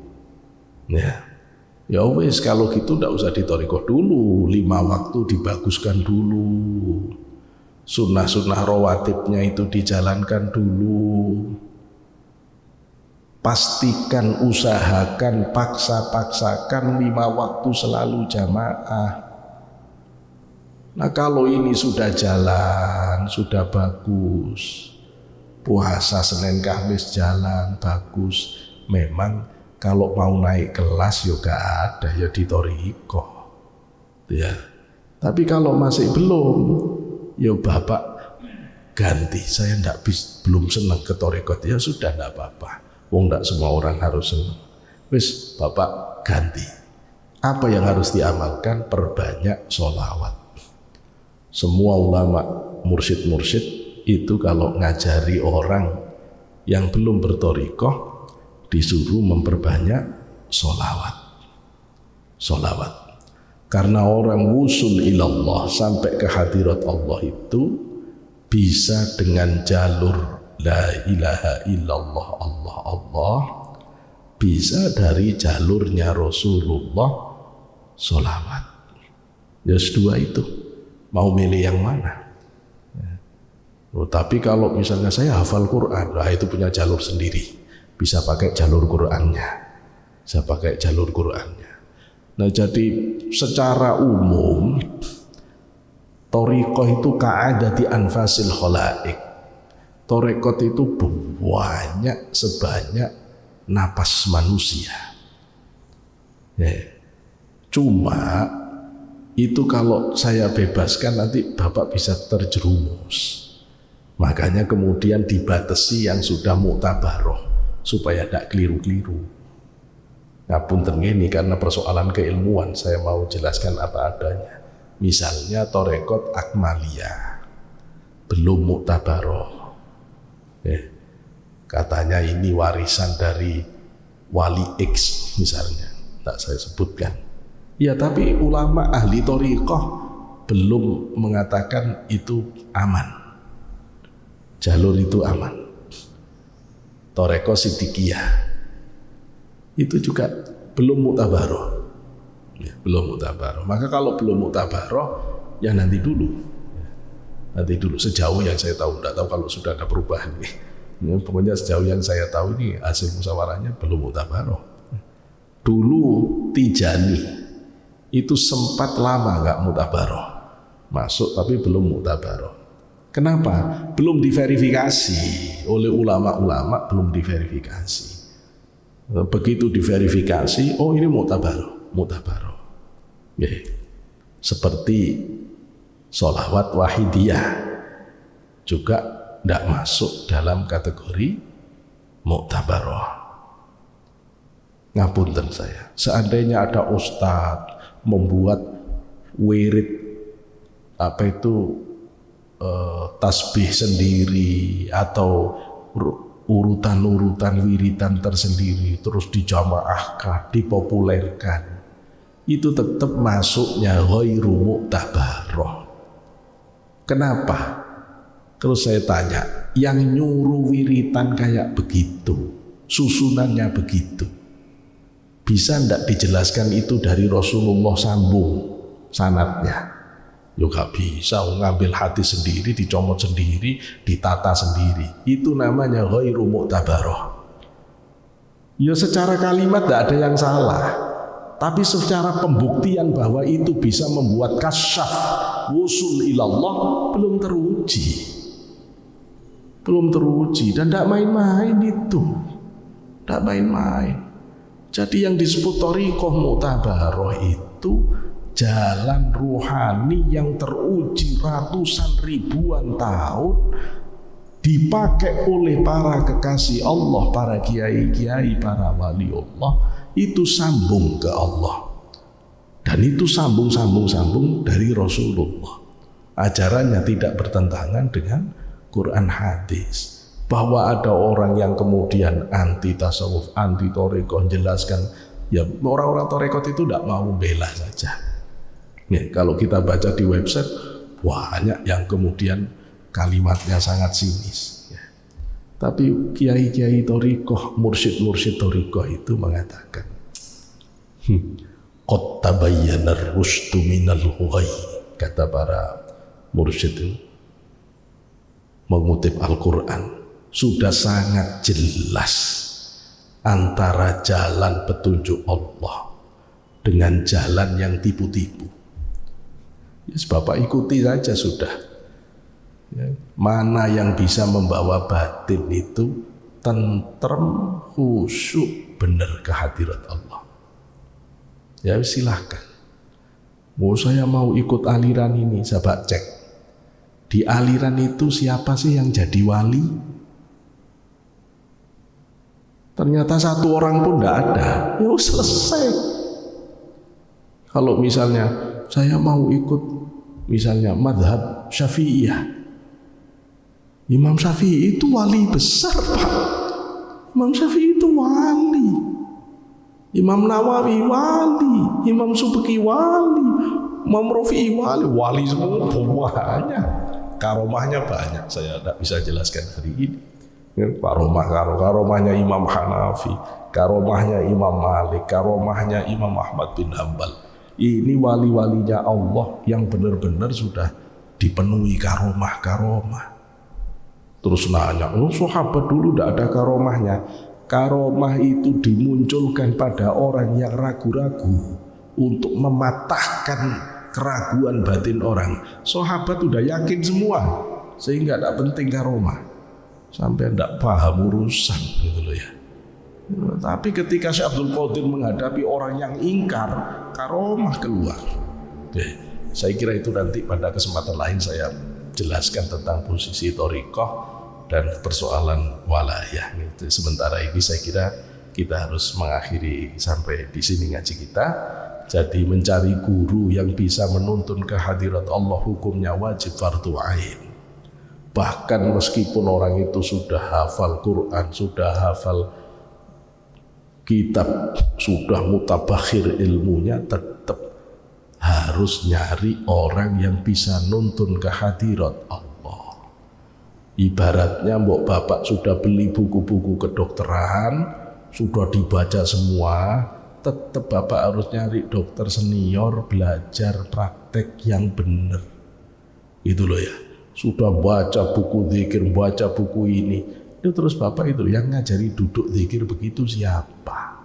Ya wes kalau gitu ndak usah dithariqah dulu, 5 waktu dibaguskan dulu. Sunnah-sunnah rawatibnya itu dijalankan dulu. Pastikan, usahakan, paksakan 5 waktu selalu jamaah. Nah kalau ini sudah jalan, sudah bagus, puasa Senin Kamis jalan, bagus, memang kalau mau naik kelas ya gak ada, ya dithariqah ya. Tapi kalau masih belum, ya bapak ganti, saya belum senang ke thariqat, ya sudah ndak apa-apa, wong ndak semua orang harus senang, wis bapak ganti. Apa yang harus diamalkan? Perbanyak sholawat. Semua ulama mursyid itu kalau ngajari orang yang belum berthariqah disuruh memperbanyak sholawat. Karena orang wusul ilallah sampai ke hadirat Allah itu bisa dengan jalur la ilaha illallah Allah, bisa dari jalurnya Rasulullah sholawat. Ya dua itu, mau milih yang mana? Tapi kalau misalnya saya hafal Quran, nah itu punya jalur sendiri, bisa pakai jalur Qurannya, Nah jadi secara umum thariqah itu ka'adati anfasil khalaik. Thariqat itu banyak sebanyak napas manusia. Cuma itu kalau saya bebaskan nanti bapak bisa terjerumus. Makanya kemudian dibatasi yang sudah mu'tabaroh supaya tidak keliru-keliru. Ngapunten ini karena persoalan keilmuan, saya mau jelaskan apa adanya. Misalnya thariqat akmaliyah belum mu'tabaroh, katanya ini warisan dari wali X misalnya, tak saya sebutkan. Ya tapi ulama ahli thariqah belum mengatakan itu aman, jalur itu aman. Thariqah Siddiqiyah itu juga belum mu'tabaroh, belum mu'tabaroh. Maka kalau belum mu'tabaroh, ya nanti dulu sejauh yang saya tahu. Tidak tahu kalau sudah ada perubahan nih. Pokoknya sejauh yang saya tahu ini hasil musyawarahnya belum mu'tabaroh. Dulu Tijani itu sempat lama nggak mu'tabaroh, masuk tapi belum mu'tabaroh. Kenapa? Belum diverifikasi oleh ulama-ulama, belum diverifikasi. Begitu diverifikasi, oh ini muktabaroh. Seperti sholawat wahidiyah juga tidak masuk dalam kategori muktabaroh. Ngapunten saya, seandainya ada ustadz membuat wirid tasbih sendiri atau urutan-urutan wiridan tersendiri terus dijamaahkan, dipopulerkan, itu tetap masuknya ghairu muktabaroh. Kenapa? Kalau saya tanya, yang nyuruh wiritan kayak begitu, susunannya begitu, bisa ndak dijelaskan itu dari Rasulullah sambung sanadnya? Ya gak bisa, ngambil hati sendiri, dicomot sendiri, ditata sendiri. Itu namanya ghairu muktabaroh. Ya secara kalimat tidak ada yang salah, tapi secara pembuktian bahwa itu bisa membuat kasyaf wusul ilallah belum teruji dan tidak main-main itu, tidak main-main. Jadi yang disebut thariqah muktabaroh itu jalan ruhani yang teruji ratusan ribuan tahun, dipakai oleh para kekasih Allah, para kiai-kiai, para wali Allah, itu sambung ke Allah. Dan itu sambung dari Rasulullah. Ajarannya tidak bertentangan dengan Quran hadis. Bahwa ada orang yang kemudian anti tasawuf, anti thariqah, jelaskan ya orang-orang thariqah itu tidak mau bela saja. Ya, kalau kita baca di website banyak yang kemudian kalimatnya sangat sinis. Ya. Tapi kiai-kiai thariqah, mursyid-mursyid thariqah itu mengatakan, qad tabayyana ar-rusydu minal ghayy, kata para mursyid itu mengutip Al-Quran, sudah sangat jelas antara jalan petunjuk Allah dengan jalan yang tipu-tipu. Yes, Bapak ikuti saja sudah. Ya, mana yang bisa membawa batin itu tentrem, khusyuk, benar ke hadirat Allah. Ya silahkan. Saya mau ikut aliran ini, sahabat cek. Di aliran itu siapa sih yang jadi wali? Ternyata satu orang pun tidak ada. Ya selesai. Kalau misalnya saya mau ikut misalnya madhab Syafi'iyah, Imam Syafi'i itu wali besar, Pak. Imam Syafi'i itu wali, Imam Nawawi wali, Imam Subki wali, Imam Rafi'i wali semua banyak. Karomahnya banyak, saya tidak bisa jelaskan hari ini. Karomahnya Imam Hanafi, karomahnya Imam Malik, karomahnya Imam Ahmad bin Hanbal. Ini wali-walinya Allah yang benar-benar sudah dipenuhi karomah. Terus nanya, sahabat dulu tidak ada karomahnya. Karomah itu dimunculkan pada orang yang ragu-ragu untuk mematahkan keraguan batin orang. Sahabat sudah yakin semua, sehingga tidak penting karomah. Sampai tidak paham urusan gitu loh ya. Tapi ketika Syekh Abdul Qadir menghadapi orang yang ingkar, karomah keluar. Saya kira itu nanti pada kesempatan lain saya jelaskan tentang posisi thariqah dan persoalan walayah. Sementara ini saya kira kita harus mengakhiri sampai di sini ngaji kita. Jadi mencari guru yang bisa menuntun ke hadirat Allah hukumnya wajib fardu ain. Bahkan meskipun orang itu sudah hafal Quran, sudah hafal kitab, sudah mutabakhir ilmunya, tetap harus nyari orang yang bisa nuntun ke hadirat Allah. Ibaratnya mbok bapak sudah beli buku-buku kedokteran, sudah dibaca semua, tetap bapak harus nyari dokter senior, belajar praktek yang benar. Itu loh ya. Sudah baca buku zikir, baca buku ini, itu terus bapak itu yang ngajari duduk zikir begitu siapa?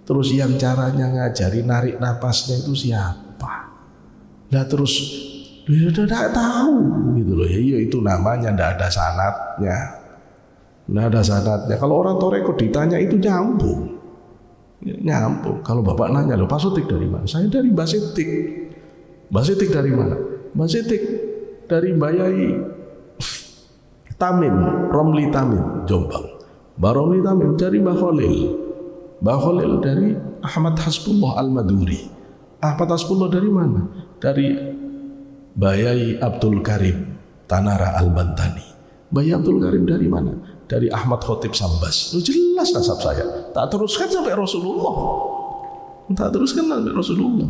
Terus yang caranya ngajari narik napasnya itu siapa? Nah terus Dia tidak tahu gitu loh. Ya itu namanya tidak ada sanadnya. Tidak ada sanadnya. Kalau orang toreko ditanya itu nyambung. Nyambung. Kalau bapak nanya, loh Pak Sotik dari mana? Saya dari Mbak Sitik. Mbak Sitik dari mana? Mbak Sitik dari Mbak Yai Tamim, Romli Tamim, Jombang. Mbak Romli Tamim dari Mbak Khalil. Mbak Khalil dari Ahmad Hasbullah Al-Maduri. Ahmad Hasbullah dari mana? Dari Mbak Yai Abdul Karim Tanara Al-Bantani. Mbak Yai Abdul Karim dari mana? Dari Ahmad Khotib Sambas. Itu jelas nasab saya. Tak teruskan sampai Rasulullah. Tak teruskan sampai Rasulullah.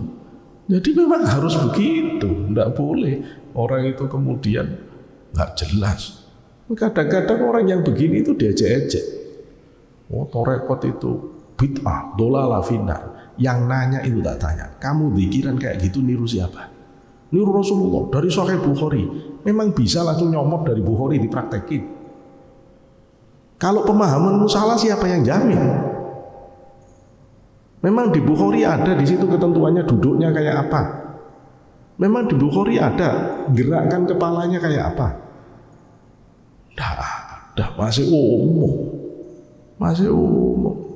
Jadi memang harus begitu. Tidak boleh orang itu kemudian nggak jelas. Kadang-kadang orang yang begini itu diejek-ejek. Oh, torekot itu bid'ah, dolala finnar. Yang nanya itu tak tanya, kamu zikiran kayak gitu niru siapa? Niru Rasulullah dari Sahih Bukhari. Memang bisa langsung nyomot dari Bukhari dipraktekin. Kalau pemahamanmu salah, siapa yang jamin? Memang di Bukhari ada di situ ketentuannya duduknya kayak apa? Memang di Bukhari ada gerakan kepalanya kayak apa? Dah masih umum. Masih umum.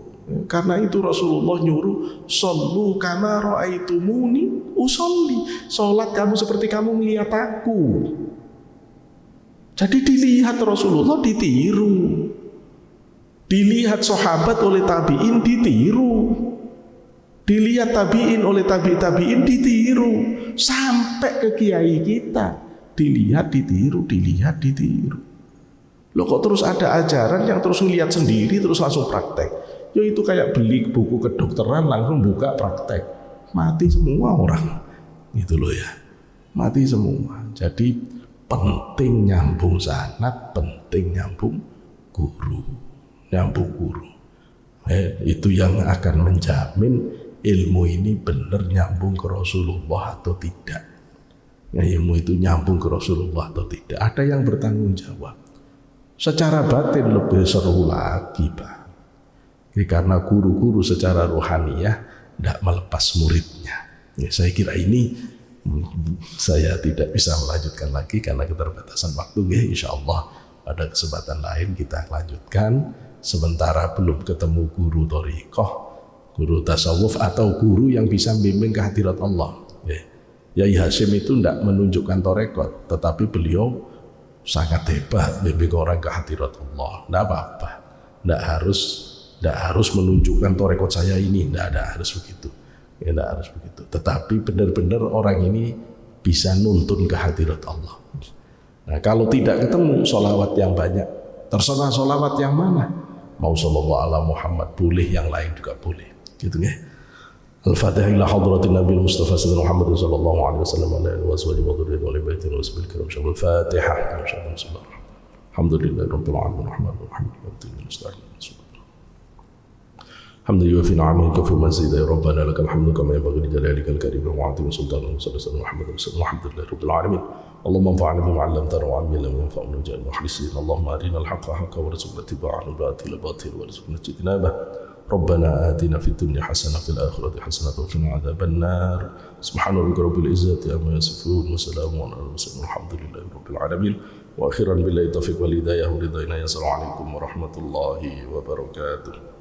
Karena itu Rasulullah nyuruh sallu kama ra'aitumuni usolli. Salat kamu seperti kamu melihat aku. Jadi dilihat Rasulullah, ditiru. Dilihat sahabat oleh tabi'in, ditiru. Dilihat tabi'in oleh tabi'in, ditiru. Sampai ke kiai kita, dilihat, ditiru, dilihat, ditiru. Loh kok terus ada ajaran yang terus ngelihat sendiri terus langsung praktek? Ya itu kayak beli buku kedokteran langsung buka praktek. Mati semua orang. Gitu loh ya. Mati semua. Jadi penting nyambung sanad, penting nyambung guru. Nyambung guru. Itu yang akan menjamin ilmu ini benar nyambung ke Rasulullah atau tidak. Ilmu itu nyambung ke Rasulullah atau tidak. Ada yang bertanggung jawab. Secara batin lebih seru lagi, Pak. Karena guru-guru secara rohaniyah tidak melepas muridnya. Ya, saya kira ini saya tidak bisa melanjutkan lagi karena keterbatasan waktu. Ya, insya Allah pada kesempatan lain kita lanjutkan. Sementara belum ketemu guru thariqah, guru tasawuf atau guru yang bisa bimbing ke hadirat Allah. Yai Hashim itu tidak menunjukkan thariqah, tetapi beliau sangat hebat bimbing orang ke hadirat Allah. Tidak apa-apa, tidak harus menunjukkan thariqah saya ini, tidak harus begitu. Tidak harus begitu. Tetapi benar-benar orang ini bisa nuntun ke hadirat Allah. Nah, kalau tidak ketemu sholawat yang banyak, terserah sholawat yang mana. Mau sallallahu ala Muhammad boleh, yang lain juga boleh. Gitu ya. Al-Fatihah ila hadratin Nabi Mustafa sallallahu Muhammad sallallahu alaihi wasallam wa alihi wa sahbihi wa dzurriyyatihi wa ali baitihi wa sahbihi kiram. Al-Fatihah. Alhamdulillahirabbil alamin arrahmanir rahim maliki yaumiddin. حمد يوفي نعمه كفي مزيدا يا ربنا لك الحمد كما ينبغي لجلالك الكريم وعظيم سلطانك صلى الله عليه وسلم محمد رسول الله الحمد لله رب العالمين اللهم انفعنا بما علمتنا وعلمنا لم ينفعنا وجعلنا مخلصين اللهم ارنا الحق حقا وارزقنا اتباعه والباطل باطلا وارزقنا اجتنابه ربنا آتنا في الدنيا حسنة في الآخرة حسنة وقنا عذاب النار سبحان ربك رب العزة عما يصفون وسلام على المرسلين والحمد لله رب العالمين وأخيرا بالله التوفيق والهداية ورضينا. السلام عليكم ورحمة الله وبركاته.